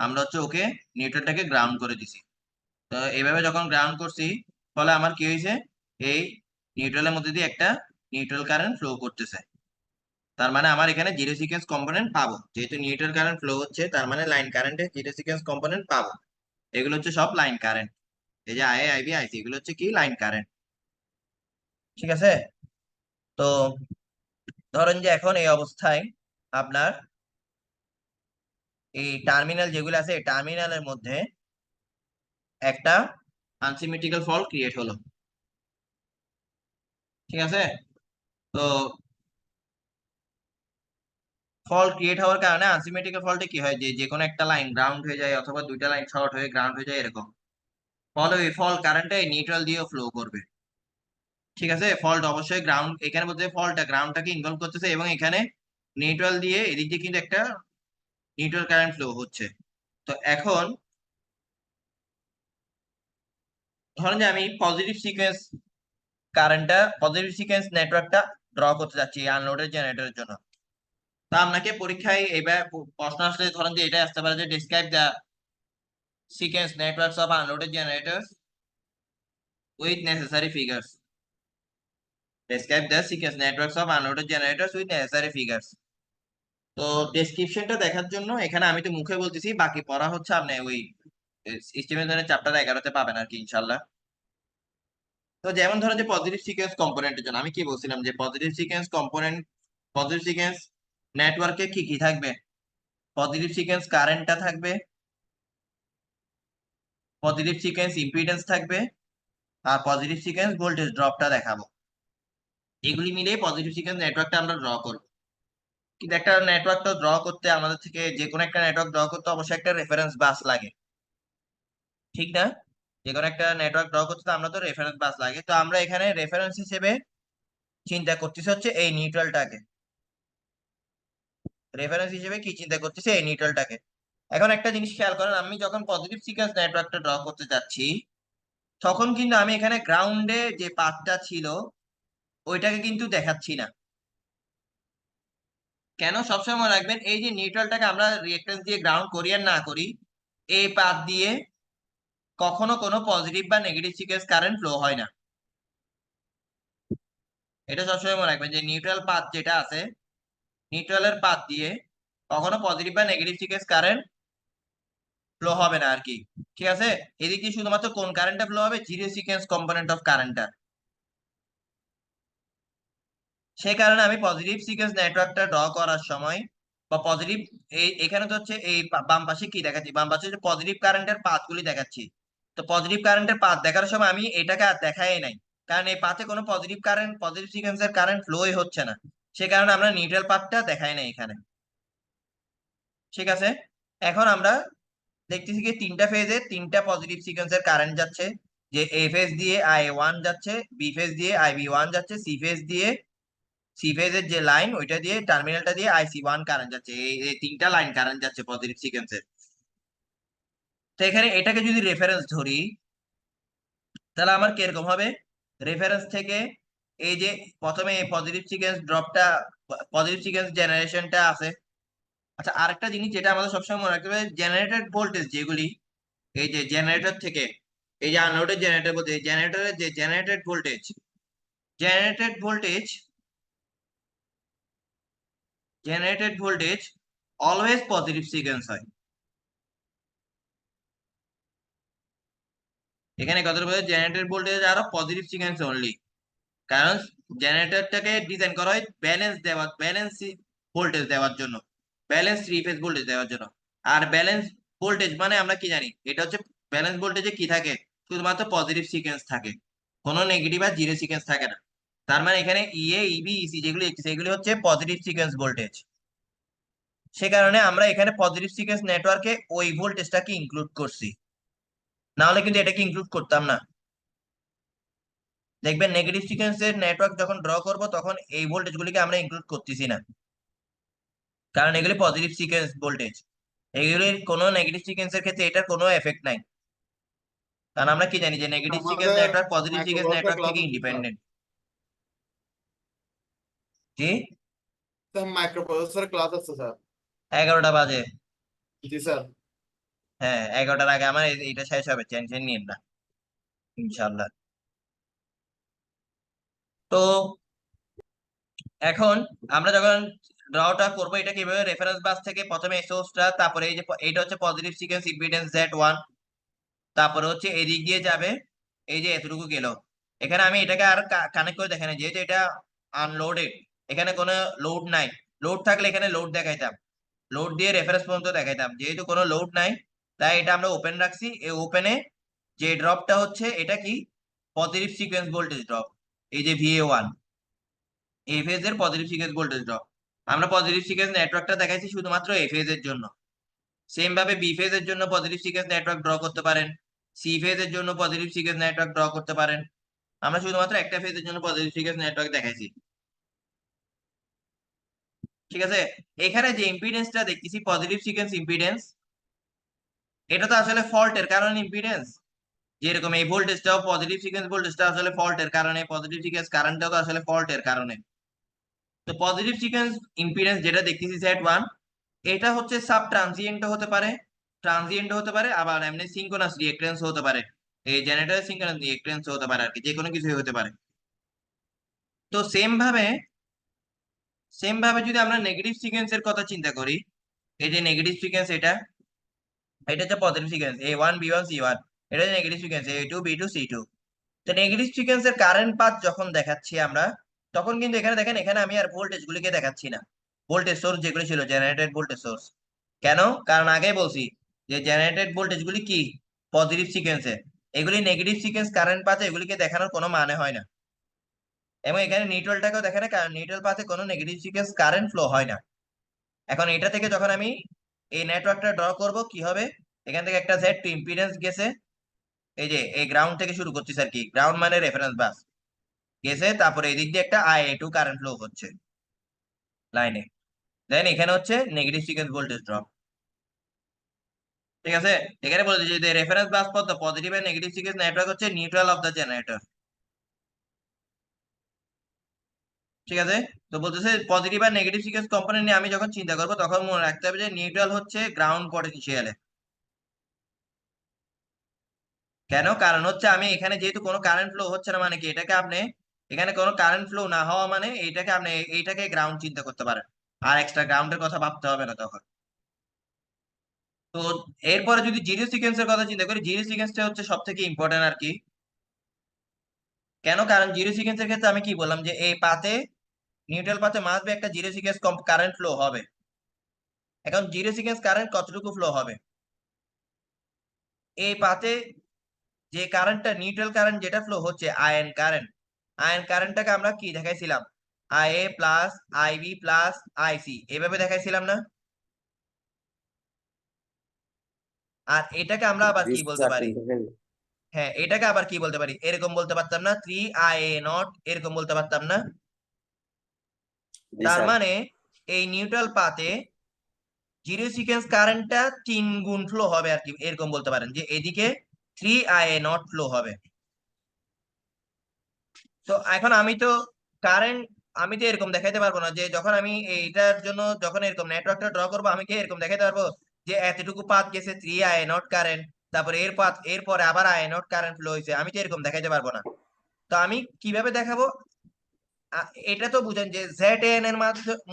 আমরা হচ্ছে ওকে নিউট্রালটাকে গ্রাউন্ড করে দিছি। তো এইভাবে যখন গ্রাউন্ড করছি ফলে আমার কি হয়েছে, এই নিউট্রালের মধ্যে দিয়ে একটা নিউট্রাল কারেন্ট ফ্লো করতেছে। তার মানে আমার এখানে জিরো সিকোয়েন্স কম্পোনেন্ট পাবো, যেহেতু নিউট্রাল কারেন্ট ফ্লো হচ্ছে তার মানে লাইন কারেন্টে জিরো সিকোয়েন্স কম্পোনেন্ট পাবো। এগুলো হচ্ছে সব লাইন কারেন্ট, এই যে আইএ আইবি আইসি এগুলো হচ্ছে কি লাইন কারেন্ট। ঠিক আছে, তো ধরেন যে এখন এই অবস্থায় আপনার এই টার্মিনাল যেগুলো আছে এই টার্মিনালের মধ্যে একটা আনসিমেট্রিক্যাল ফল্ট ক্রিয়েট হলো। ঠিক আছে, তো ফল্ট ক্রিয়েট হওয়ার কারণে আনসিমেট্রিক্যাল ফল্টে কি হয়, যে যে কোনো একটা লাইন গ্রাউন্ড হয়ে যায় অথবা দুইটা লাইন শর্ট হয়ে গ্রাউন্ড হয়ে যায় এরকম। ফলে ওই ফল্ট কারেন্টটা নিউট্রাল দিয়েও ফ্লো করবে। ঠিক আছে, ফল্ট অবশ্যই গ্রাউন্ড, এখানে বলতে ফল্টটা গ্রাউন্ডটাকে ইনভলভ করতেছে এবং এখানে নিউট্রাল দিয়ে এদিক দিয়ে কিন্তু একটা নিউট্রাল কারেন্ট ফ্লো হচ্ছে। তো এখন ধরেন যে আমি পজিটিভ সিকোয়েন্স কারেন্টটা, পজিটিভ সিকোয়েন্স নেটওয়ার্কটা ড্র করতে যাচ্ছি আনলোডেড জেনারেটরের জন্য। তা আপনাকে পরীক্ষায় এবার প্রশ্ন আসলে ধরেন যে এটা আসতে পারে যে describe the sequence networks of unloaded generators with necessary figures. Describe the sequence networks of unloaded generators with necessary figures. তো ডেসক্রিপশনটা দেখার জন্য এখানে আমি তো মুখে বলতেছি, বাকি পড়া হচ্ছে আপনি ওই স্টিভেনসনের চ্যাপ্টার 11-তে পাবেন আর কি ইনশাল্লাহ। তো যেমন ধরো যে পজিটিভ সিকোয়েন্স কম্পোনেন্টের জন্য আমি কি বলছিলাম যে positive sequence component, positive sequence নেটওয়ার্কে কি কি থাকবে, পজিটিভ সিকোয়েন্স কারেন্টটা থাকবে, পজিটিভ সিকোয়েন্স ইম্পিডেন্স থাকবে, আর পজিটিভ সিকোয়েন্স ভোল্টেজ ড্রপটা দেখাবো। এগুলি মিলে পজিটিভ সিকোয়েন্স নেটওয়ার্কটা আমরা ড্র করব। কিন্তু একটা নেটওয়ার্ক তো ড্র করতে আমাদের থেকে, যে কোনো একটা নেটওয়ার্ক ড্র করতে অবশ্যই একটা রেফারেন্স বাস লাগে, ঠিক না? যে কোনো একটা নেটওয়ার্ক ড্র করতে আমরা তো রেফারেন্স বাস লাগে। তো আমরা এখানে রেফারেন্স হিসেবে চিন্তা করতেছি হচ্ছে এই নিউট্রালটাকে, রেফারেন্স হিসেবে কি চিন্তা করতেছি এই নিউট্রালটাকে। এখন একটা জিনিস খেয়াল করেন, আমি যখন পজিটিভ সিকোয়েন্স নেটওয়ার্কটা ড্র করতে যাচ্ছি তখন কিন্তু আমি এখানে গ্রাউন্ডে যে পাথটা ছিল ওইটাকে কিন্তু দেখাচ্ছি না। কেন? সবসময় মনে রাখবেন এই যে নিউট্রালটাকে আমরা রিঅ্যাকট্যান্স দিয়ে গ্রাউন্ড করি আর না করি, এই পাথ দিয়ে কখনো কোনো পজিটিভ বা নেগেটিভ সিকোয়েন্স কারেন্ট ফ্লো হয় না। এটা সবসময় মনে রাখবেন যে নিউট্রাল পাথ যেটা আছে, নিউট্রালের পাথ দিয়ে কখনো পজিটিভ বা নেগেটিভ সিকোয়েন্স কারেন্ট ফ্লো হবে না আর কি। ঠিক আছে, এদিক দিয়ে শুধুমাত্র কোন কারেন্টটা ফ্লো হবে, জিরো সিকোয়েন্স কম্পোনেন্ট অফ কারেন্টটা। সেই কারণে আমি পজিটিভ সিকোয়েন্স নেটওয়ার্কটা ড্র করার সময় বা পজিটিভ, এই এখানে তো হচ্ছে এই বাম পাশে কি দেখাচ্ছি, বাম পাশে হচ্ছে পজিটিভ কারেন্টের পাথগুলি দেখাচ্ছি। তো পজিটিভ কারেন্টের পাথ দেখার সময় আমি এটাকে আর দেখাই নাই, কারণ এই পাথে কোনো পজিটিভ কারেন্ট, পজিটিভ সিকোয়েন্সের কারেন্ট ফ্লোই হচ্ছে না। সে কারণে আমরা নিউট্রাল পাথটা দেখাই নাই এখানে। ঠিক আছে, এখন আমরা দেখতেছি কি তিনটা ফেজে তিনটা পজিটিভ সিকোয়েন্সের কারেন্ট যাচ্ছে, যে এ ফেজ দিয়ে I1 যাচ্ছে, বি ফেজ দিয়ে IB1 যাচ্ছে, সি ফেজের যে লাইন ওইটা দিয়ে টার্মিনালটা দিয়ে IC1 কারেন্ট যাচ্ছে। এই তিনটা লাইন কারেন্ট যাচ্ছে পজিটিভ সিকোয়েন্সের। তো এখানে এটাকে যদি রেফারেন্স ধরি তাহলে আমার কিরকম হবে, রেফারেন্স থেকে এই যে প্রথমে পজিটিভ সিকোয়েন্স ড্রপটা, পজিটিভ সিকোয়েন্স জেনারেশনটা আছে। আচ্ছা, আরেকটা জিনিস যেটা আমাদের সবসময় মনে রাখতে হবে, জেনারেটেড ভোল্টেজ যেগুলি এই যে জেনারেটর থেকে, এই যে আনলোডেড জেনারেটর বলতে জেনারেটরের যে generated voltage, generated voltage generated voltage always positive sequence হয়। এখানে কথা বলতে জেনারেটেড ভোল্টেজ আরো পজিটিভ সিকোয়েন্স অনলি, কারণ জেনারেটরটাকে ডিজাইন করা হয় ব্যালেন্স দেওয়ার, ব্যালেন্স ভোল্টেজ দেওয়ার জন্য, ব্যালেন্স থ্রি ফেজ ভোল্টেজ দেওয়ার জন্য। আর ব্যালেন্স ভোল্টেজ মানে আমরা কি জানি, এটা হচ্ছে ব্যালেন্স ভোল্টেজে কি থাকে, শুধুমাত্র পজিটিভ সিকোয়েন্স থাকে, কোনো নেগেটিভ আর জিরো সিকোয়েন্স থাকে না। তার মানে এখানে ইএ ইবি ইসি যেগুলি সেগুলি হচ্ছে পজিটিভ সিকোয়েন্স ভোল্টেজ। সে কারণে আমরা এখানে পজিটিভ সিকোয়েন্স নেটওয়ার্কে ওই ভোল্টেজটাকে ইনক্লুড করছি, না হলে কিন্তু এটাকে ইনক্লুড করতাম না। দেখবেন নেগেটিভ সিকোয়েন্সের নেটওয়ার্ক যখন ড্র করব তখন এই ভোল্টেজ গুলিকে আমরা ইনক্লুড করতেছি না, কারণ এগুলি পজিটিভ সিকোয়েন্স ভোল্টেজ। এগুলির কোনো নেগেটিভ সিকোয়েন্সের ক্ষেত্রে এটার কোনো এফেক্ট নাই, কারণ আমরা কি জানি যে নেগেটিভ সিকোয়েন্স আমাদের network positive sequence microprocessor network class থেকে হচ্ছে স্যার। ইন্ডিপেন্ডেন্ট। জি, স্যার মাইক্রোপ্রসেসর ক্লাস আছে স্যার। 11টা বাজে। জি স্যার। হ্যাঁ, 11টার আগে আমার এটা শেষ হবে, টেনশন নিন না ইনশাল্লাহ। তো এখন আমরা যখন ড্রটা করবো এটা কিভাবে, রেফারেন্স বাস থেকে প্রথমে সোর্সটা, তারপরে এই যে এটা হচ্ছে পজিটিভ সিকোয়েন্স ইম্পিডেন্স Z1, তারপরে হচ্ছে এদিক দিয়ে যাবে, এই যে এতটুকু গেল। এখানে আমি এটাকে আর কানেক্ট করে দেখাই না, যেহেতু এটা আনলোডেড, এখানে কোনো লোড নাই। লোড থাকলে এখানে লোড দেখাইতাম, লোড দিয়ে রেফারেন্স পর্যন্ত দেখাইতাম, যেহেতু কোনো লোড নাই তাই এটা আমরা ওপেন রাখছি। এই ওপেনে যে ড্রপটা হচ্ছে এটা কি, পজিটিভ সিকোয়েন্স ভোল্টেজ ড্রপ, এই যে VA1, এই ফেজ এর পজিটিভ সিকোয়েন্স ভোল্টেজ ড্রপ। আমরা পজিটিভ সিকোয়েন্স নেটওয়ার্কটা দেখাইছি শুধুমাত্র এই ফেজ এর জন্য। সেম ভাবে বি ফেজ এর জন্য পজিটিভ সিকোয়েন্স নেটওয়ার্ক ড্র করতে পারেন, সি ফেজ এর জন্য পজিটিভ সিকোয়েন্স নেটওয়ার্ক ড্র করতে পারেন। আমরা শুধুমাত্র একটা ফেজের জন্য পজিটিভ সিকোয়েন্স নেটওয়ার্ক দেখাইছি, ঠিক আছে। এখানে যে ইম্পিডেন্সটা দেখতেছি পজিটিভ সিকোয়েন্স ইম্পিডেন্স, এটা তো আসলে ফল্টের কারণে ইম্পিডেন্স। যেরকম এই ভোল্টেজটাও পজিটিভ সিকোয়েন্স ভোল্টেজটা আসলে ফল্টের কারণে, পজিটিভ সিকোয়েন্স কারেন্টটাও তো আসলে ফল্টের কারণে। তো পজিটিভ সিকোয়েন্স ইম্পিডেন্স যেটা দেখতেছি Z1, এটা হচ্ছে সাব ট্রানজিয়েন্টও হতে পারে, ট্রানজিয়েন্ট হতে পারে, আবার এমনি সিঙ্ক্রোনাস রিঅ্যাকট্যান্স হতে পারে, এই জেনারেটরের সিঙ্ক্রোনাস রিঅ্যাকট্যান্স হতে পারে আর কি, যে কোনো কিছুই হতে পারে। তো সেম ভাবে যদি আমরা নেগেটিভ সিকোয়েন্সের কথা চিন্তা করি, এই যে নেগেটিভ সিকোয়েন্স, এটা হচ্ছে positive sequence A1 B1 C1, এটা হচ্ছে negative sequence A2 B2 C2। তো নেগেটিভ সিকোয়েন্সের কারেন্ট পাথ যখন দেখাচ্ছি আমরা, তখন কিন্তু এখানে দেখেন, এখানে আমি আর ভোল্টেজ গুলিকে দেখাচ্ছি না, ভোল্টেজ সোর্স যেগুলো ছিল জেনারেটেড ভোল্টেজ সোর্স। কেন? কারণ আগেই বলছি যে জেনারেটেড ভোল্টেজ গুলি কি, পজিটিভ সিকোয়েন্সে, এগুলি নেগেটিভ সিকোয়েন্স কারেন্ট পাথে এগুলিকে দেখানোর কোনো মানে হয় না। এবং এখানে নিউট্রালটাকেও দেখে না, কারণ নিউট্রাল পাথে কোনো নেগেটিভ সিকোয়েন্স কারেন্ট ফ্লো হয় না। এখন এটা থেকে যখন আমি এই নেটওয়ার্কটা ড্র করব, কি হবে, এখান থেকে একটা Z2 ইম্পিডেন্স গেছে, এই যে এই গ্রাউন্ড থেকে শুরু করছি আর কি, গ্রাউন্ড মানে রেফারেন্স বাস গেছে, তারপরে এদিক দিয়ে একটা IA2 কারেন্ট ফ্লো হচ্ছে লাইনে, দেন এখানে হচ্ছে নেগেটিভ সিকোয়েন্স ভোল্টেজ ড্রপ, ঠিক আছে। এখানে বলে দিচ্ছি যে reference bus for the positive and negative sequence network হচ্ছে নিউট্রাল অফ দ্য জেনারেটর, ঠিক আছে। তো বলতেছে পজিটিভ আর নেগেটিভ সিকোয়েন্স কম্পোনেন্ট নিয়ে আমি যখন চিন্তা করবো, তখন মনে রাখতে হবে যে নিউট্রাল হচ্ছে গ্রাউন্ড পটেনশিয়ালে। কেন? কারণ হচ্ছে আমি এখানে যেহেতু কোনো কারেন্ট ফ্লো হচ্ছে না, মানে কি, এটাকে আপনি এখানে কোনো কারেন্ট ফ্লো না হওয়া মানে এইটাকে আপনি এইটাকে গ্রাউন্ড চিন্তা করতে পারেন, আর এক্সট্রা গ্রাউন্ডের কথা ভাবতে হবে না তখন। তো এরপরে যদি জিরো সিকোয়েন্সের কথা চিন্তা করি, জিরো সিকোয়েন্সটা হচ্ছে সব থেকে ইম্পর্টেন্ট আর কি। কেন? কারণ জিরো সিকোয়েন্সের ক্ষেত্রে আমি কি বললাম, যে এই পাথে, নিউট্রাল পাথে মাস্ট বি একটা জিরো সিকোয়েন্স কারেন্ট ফ্লো হবে। এখন জিরো সিকোয়েন্স কারেন্ট কতটুকু ফ্লো হবে? এই পাথে যে কারেন্টটা, নিউট্রাল কারেন্ট যেটা ফ্লো হচ্ছে, আয়ন কারেন্টটাকে আমরা কি দেখাইছিলাম, IA plus IB plus IC এভাবে দেখাইছিলাম না? আর এটাকে আমরা আবার জি কি বলতে স্যার, পারি? চিন্তা করি। হ্যাঁ, এটাকে আবার কি বলতে পারি? এরকম বলতে পারতাম না, 3IA0, এরকম বলতে পারতাম না? জি তার স্যার। মানে এই নিউট্রাল পাথে জিরো সিকোয়েন্স কারেন্টটা 3 গুণ ফ্লো হবে আর কি, এরকম বলতে পারেন যে এদিকে 3IA0 ফ্লো হবে। তো এখন আমি তো এরকম দেখাইতে পারবো না, যে যখন আমি এইটার জন্য যখন এরকম নেটওয়ার্কটা ড্র করবো, আমি কি এরকম দেখাইতে পারবো যে এতটুকু পাথ গেছে 3IA0 কারেন্ট, তারপরে এরপরে আবার IA0 কারেন্ট ফ্লো হয়েছে? আমি তো এরকম দেখাইতে পারবো না। তো আমি কিভাবে দেখাবো? এটা তো বুঝেন যে ZN এর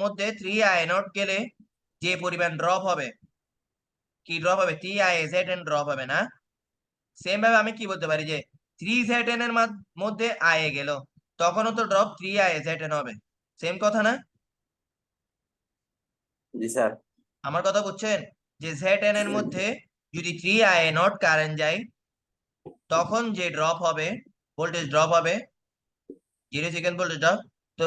মধ্যে 3IA0 গেলে যে পরিমাণ ড্রপ হবে, কি ড্রপ হবে? 3IZN ড্রপ হবে না? সেম ভাবে আমি কি বলতে পারি, যে 3ZN এর মধ্যে IA গেল, তখনও তো ড্রপ 3IZN হবে। সেম কথা না? জি স্যার। আমার কথা বুঝছেন? যে ZN এর মধ্যে যদি 3IA0 কারেন্ট যায়, তখন যে ড্রপ হবে, ভোল্টেজ ড্রপ হবে, জিরো সেকেন্ড ভোল্টেজ ড্রপ। তো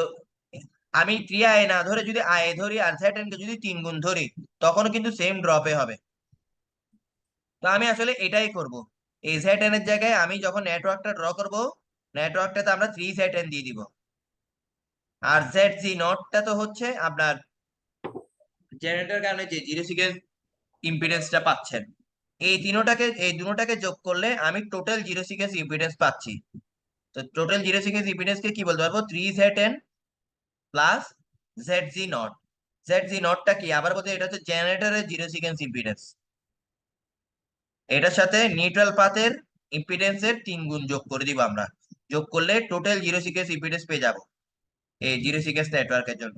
আমি 3IA না ধরে যদি IA ধরি, আর ZN কে যদি 3 গুণ ধরি, তখনও কিন্তু সেম ড্রপে হবে। তো আমি আসলে এটাই করব, এই ZN এর জায়গায় আমি যখন নেটওয়ার্কটা ড্র করব, নেটওয়ার্কটাতে আমরা 3ZN দিয়ে দিব, আর ZG0টা তো হচ্ছে আপনার জেনারেটর কারণে যে জিরো সিকোয়েন্স ইম্পিডেন্সটা পাচ্ছেন। এই দুটোটাকে যোগ করলে আমি টোটাল জিরো সিকোয়েন্স ইম্পিডেন্স পাচ্ছি। তো টোটাল জিরো সিকোয়েন্স ইম্পিডেন্স কে কি বলতে পারবো? 3ZN plus ZG0। ZG0টা কি আবার বলতে, এটা হচ্ছে জেনারেটরের জিরো সিকোয়েন্স ইম্পিডেন্স, এটার সাথে নিউট্রাল পাথের ইম্পিডেন্সের 3 গুণ যোগ করে দিব আমরা। যোগ করলে টোটাল জিরো সিকোয়েন্স ইম্পিডেন্স পেয়ে যাব। এই জিরো সিকোয়েন্স নেটওয়ার্কের জন্য।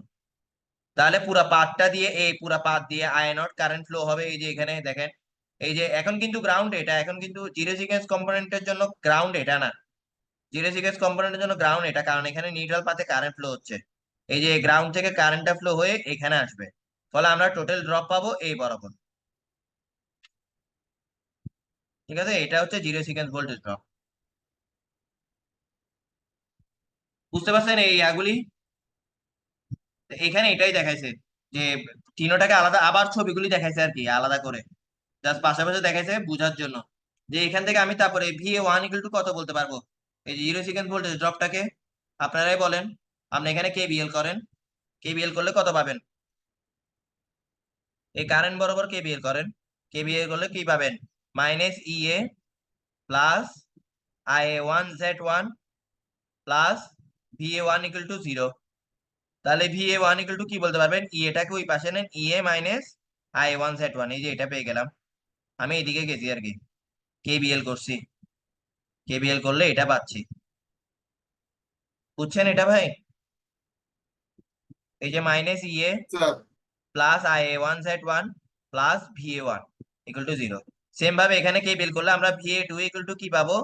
তাহলে পুরা পাথটা দিয়ে এই পুরা পাথ দিয়ে I0 কারেন্ট ফ্লো হবে। এই যে এখানে দেখেন, এই যে এখন কিন্তু গ্রাউন্ড, এটা এখন কিন্তু জিরো সিকোয়েন্স কম্পোনেন্টের জন্য গ্রাউন্ড এটা না, জিরো সিকোয়েন্স কম্পোনেন্টের জন্য গ্রাউন্ড এটা, কারণ এখানে নিউট্রাল পাথে কারেন্ট ফ্লো হচ্ছে। এই যে গ্রাউন্ড থেকে কারেন্টটা ফ্লো হয়ে এখানে আসবে, ফলে আমরা টোটাল ড্রপ পাবো এই বরাবর। ঠিক আছে, এটা হচ্ছে জিরো সিকোয়েন্স ভোল্টেজ ড্রপ। বুঝতে পারছেন এই ইয়াগুলি? তো এখানে এটাই দেখাইছে যে তিনোটাকে আলাদা, আবার ছবিগুলি দেখাইছে আর কি আলাদা করে, জাস্ট পাশাপাশি দেখাইছে বোঝার জন্য, যে এখান থেকে আমি তারপরে VA1 ইকুয়াল টু কত বলতে পারবো। এই যে জিরো সিকোয়েন্স ভোল্টেজ ড্রপটাকে আপনারাই বলেন, আপনি এখানে KVL করেন, KVL করলে কত পাবেন? এই কারেন্ট বরাবর KVL করেন, KVL করলে কি পাবেন? Minus EA plus IA1Z1 plus VA1 equal to 0। তাহলে VA1 ইকুয়াল টু কি বলতে পারবেন? এটাকে ওই পাশে নেন, EA মাইনাস IA1Z1। এই যে এটা পেয়ে গেলাম, আমি এদিকে গেছি আর কি, KVL করছি, KVL করলে এটা পাচ্ছি। বুঝছেন এটা ভাই? এই যে minus EA sir plus IA1Z1 plus VA1 equal to 0। Same ভাবে এখানে KVL করলে আমরা VA2 ইকুয়াল টু কি পাবো?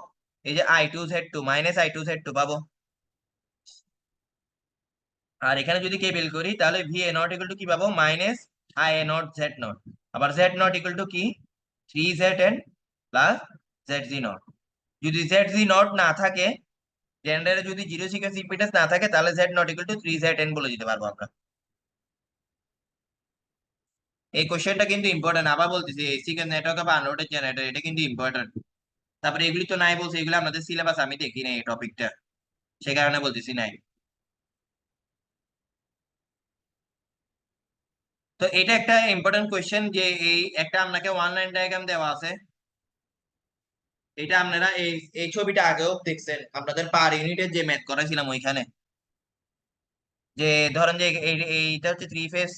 এই যে I2Z2 মাইনাস I2Z2 পাবো। আর এখানে যদি KVL করি তাহলে VA0 ইকুয়াল টু কি পাবো? Minus IA0Z0। আবার Z0 ইকুয়াল টু কি? 3ZN plus ZG0। যদি ZG0 না থাকে, জেনারেটরে যদি জিরো সিকোয়েন্স ইম্পিডেন্স না থাকে, তাহলে Z0 ইকুয়াল টু 3ZN বলে দিতে পারবো আমরা। এই কোশ্চেনটা কিন্তু ইম্পর্টেন্ট, আবার বলতেছি, এই সিকোয়েন্স নেটওয়ার্ক বা আনলোডেড জেনারেটর এটা কিন্তু ইম্পর্টেন্ট। তারপরে এগুলি তো নাই বলছে, এগুলো আমাদের সিলেবাস আমি দেখি না এই টপিকটা, সে কারণে বলতেছি নাই। তো এটা একটা ইম্পর্টেন্ট কোয়েশ্চেন, যে এই একটা আপনাকে ওয়ান লাইন ডায়াগ্রাম দেওয়া আছে, এটা আপনারা এই এই ছবিটা আগেও দেখছেন আপনাদের পার ইউনিটের যে ম্যাথ করাইছিলাম ওইখানে। যে ধরেন যে এইটা হচ্ছে 3 ফেজ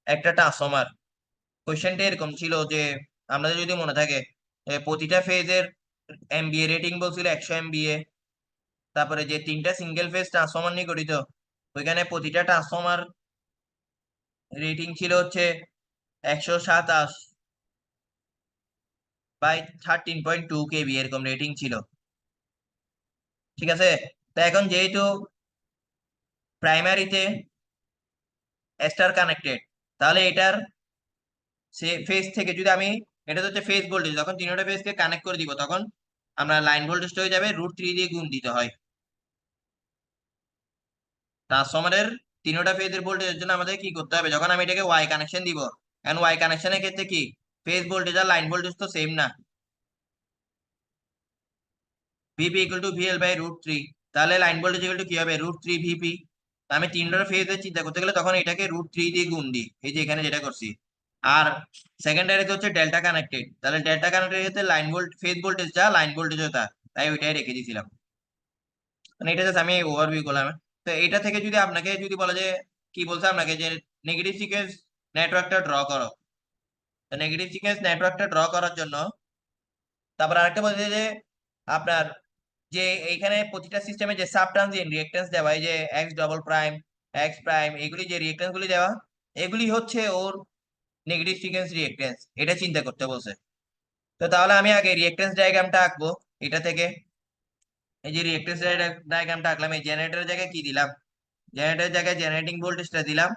একটা ট্রান্সফরমার। কোয়েশ্চেনটা এরকম ছিল যে আমাদের যদি মনে থাকে, প্রতিটা ফেজের MVA রেটিং বলছিল 100 MVA। তারপরে যে 3টা সিঙ্গেল ফেজ ট্রান্সফরমার নিয়ে গঠিত, ওইখানে প্রতিটা ট্রান্সফরমার রেটিং ছিল হচ্ছে 127 বাই 13.2 kV এরকম রেটিং ছিল। ঠিক আছে, তো এখন যেহেতু প্রাইমারিতে স্টার কানেক্টেড, তাহলে এটার ফেজ থেকে যদি আমি, এটা হচ্ছে ফেজ ভোল্টেজ, যখন তিনটা ফেজকে কানেক্ট করে দিব তখন আমরা লাইন ভোল্টেজটা হয়ে যাবে √3 দিয়ে গুণ দিতে হয়। ট্রান্সফরমারের তিনটা ফেজের ভোল্টেজের জন্য আমাদের কি করতে হবে, যখন আমি এটাকে ওয়াই কানেকশন দিব, কারণ ওয়াই কানেকশনের ক্ষেত্রে কি ফেজ ভোল্টেজ আর লাইন ভোল্টেজ তো সেম না, VP equal to VL by √3। তাহলে লাইন ভোল্টেজ ইকুয়াল টু কি হবে? √3 VP। আমি তিনটার ফেজে চিন্তা করতে গেলে তখন এটাকে √3 দিয়ে গুণ দিই, এই যে এখানে যেটা করছি। আর সেকেন্ডারিতে হচ্ছে ডেল্টা কানেক্টেড, তাহলে ডেল্টা কানেক্টেড হচ্ছে লাইন ভোল্ট ফেজ ভোল্টেজ যা লাইন ভোল্টেজ তা, তাই ওইটাই রেখে দিয়েছিলাম। মানে এটা জাস্ট আমি ওভারভিউ করলাম। তো এটা থেকে যদি আপনাকে যদি বলা যে, কি বলছে আপনাকে যে নেগেটিভ সিকোয়েন্স নেটওয়ার্কটা ড্র করো, তো নেগেটিভ সিকোয়েন্স নেটওয়ার্কটা ড্র করার জন্য তারপর আরেকটা বলছে যে আপনার যে এইখানে প্রতিটা সিস্টেমে যে সাব ট্রানজিয়েন্ট রিঅ্যাকট্যান্স দেওয়া, এই যে x double prime, x prime, এগুলি যে রিঅ্যাকট্যান্স গুলি দেওয়া, এগুলি হচ্ছে ওর নেগেটিভ সিকোয়েন্স রিঅ্যাকট্যান্স, এটা চিন্তা করতে বলছে। তো তাহলে আমি আগে রিঅ্যাকট্যান্স ডায়াগ্রামটা আঁকবো এটা থেকে। এই যে রিঅ্যাকট্যান্স ডায়াগ্রামটা আঁকলাম, এই জেনারেটরের জায়গায় কি দিলাম? জেনারেটরের জায়গায় জেনারেটিং ভোল্টেজটা দিলাম।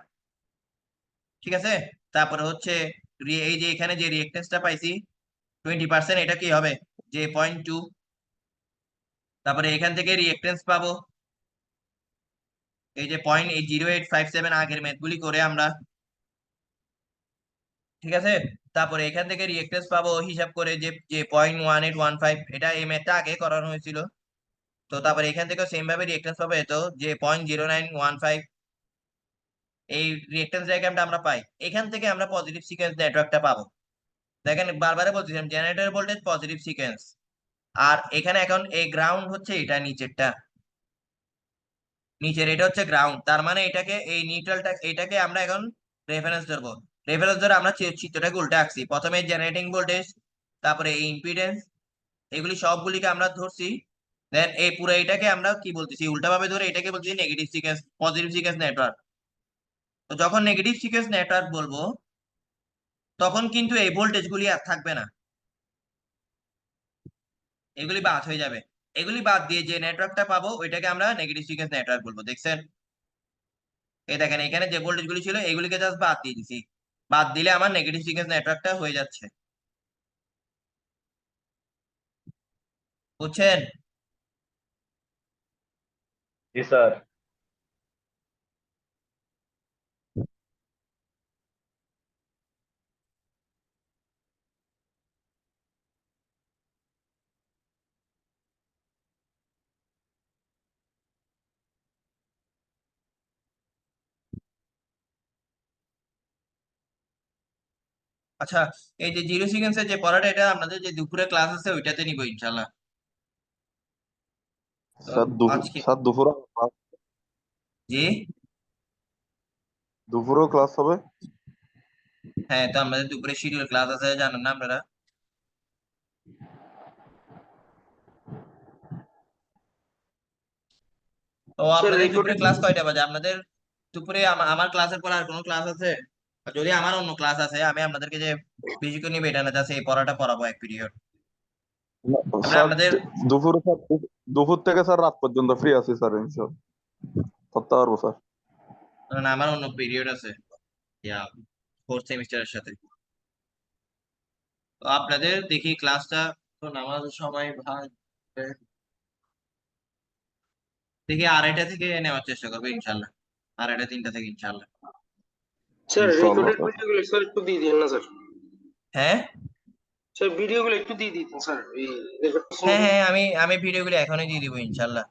ঠিক আছে, তারপরে হচ্ছে এই যে এখানে যে রিঅ্যাকট্যান্সটা পাইছি 20%, এটা কি হবে? যে 0.2। তারপরে এখান থেকে রিঅ্যাকট্যান্স পাবো এই যে 0.0857, আগের ম্যাথগুলি করে আমরা। ঠিক আছে, তারপরে এখান থেকে রিঅ্যাকট্যান্স পাবো হিসাব করে যে 0.1815, এটা এই ম্যাথটা আগে করানো হয়েছিল। তো তারপরে এখান থেকে সেম ভাবে রিঅ্যাকট্যান্স পাবো এত, যে 0.0915। এই রিঅ্যাকট্যান্স ডায়াগ্রামটা আমরা পাই, এখান থেকে আমরা পজিটিভ সিকোয়েন্স নেটওয়ার্কটা পাবো। দেখেন বারবার বলছিলাম জেনারেটর ভোল্টেজ পজিটিভ সিকোয়েন্স, আর এখানে এখন এই গ্রাউন্ড হচ্ছে এটা নিচেরটা, নিচের এটা হচ্ছে গ্রাউন্ড, তার মানে এটাকে এই নিউট্রালটা এটাকে আমরা এখন রেফারেন্স ধরবো। রেফারেন্স ধরে আমরা চিত্রটাকে উল্টে আঁকছি, প্রথমে জেনারেটিং ভোল্টেজ, তারপরে এই ইম্পিডেন্স, এগুলি সবগুলিকে আমরা ধরছি দেন এই পুরো এটাকে আমরা কি বলতেছি উল্টাভাবে ধরে এটাকে বলতেছি negative sequence positive sequence network. তো যখন নেগেটিভ সিকোয়েন্স নেটওয়ার্ক বলবো তখন কিন্তু এই ভোল্টেজ গুলি আর থাকবে না, এগুলি বাদ হয়ে যাবে। এগুলি বাদ দিয়ে যে নেটওয়ার্কটা পাবো ওইটাকে আমরা নেগেটিভ সিকোয়েন্স নেটওয়ার্ক বলবো। দেখছেন এই দেখেন এখানে যে ভোল্টেজ গুলি ছিল এগুলিকে জাস্ট বাদ দিয়ে দিছি, বাদ দিলে আমার নেগেটিভ সিকোয়েন্স নেটওয়ার্কটা হয়ে যাচ্ছে। বুঝছেন? জি স্যার। আচ্ছা, এই যে জিরো সিকোয়েন্সের যে পড়াটা এটা আপনাদের যে দুপুরে ক্লাস আছে ওইটাতে নিবো ইনশাল্লাহ। তো আজকে স্যার দুপুরে জি দুপুরেও ক্লাস হবে? হ্যাঁ, তো আমাদের দুপুরে শিডিউল ক্লাস আছে জানেন না আপনারা? তো স্যার আপনাদের দুপুরে রেকর্ডেড ক্লাস কয়টা বাজে? আপনাদের দুপুরে আমার ক্লাসের পর আর কোনো ক্লাস আছে? আর যদি আমার অন্য ক্লাস আছে আমি আপনাদেরকে যে বেশি করে নিবে এটা না, জাস্ট এই পড়াটা পড়াবো এক পিরিয়ড। আমরা স্যার আপনাদের দুপুর থেকে স্যার রাত পর্যন্ত ফ্রি আছি স্যার, ইনশাল্লাহ করতে পারবো স্যার। না, আমার অন্য পিরিয়ড আছে ইয়া ফোর্থ সেমিস্টারের সাথে। তো আপনাদের দেখি ক্লাসটা তো নামাজের সময় ভাগ দেখি 2:30 থেকে নেওয়ার চেষ্টা করবো ইনশাল্লাহ, 2:30-3টা থেকে ইনশাল্লাহ। স্যার ইনশাল্লাহ রেকর্ডেড স্যার। ভিডিওগুলো স্যার একটু দিয়ে দিন না স্যার। হ্যাঁ স্যার ভিডিওগুলো একটু দিয়ে দিতেন স্যার, এই রেকর্ড হ্যাঁ হ্যাঁ, আমি ভিডিওগুলো এখনই দিয়ে দিব ইনশাল্লাহ।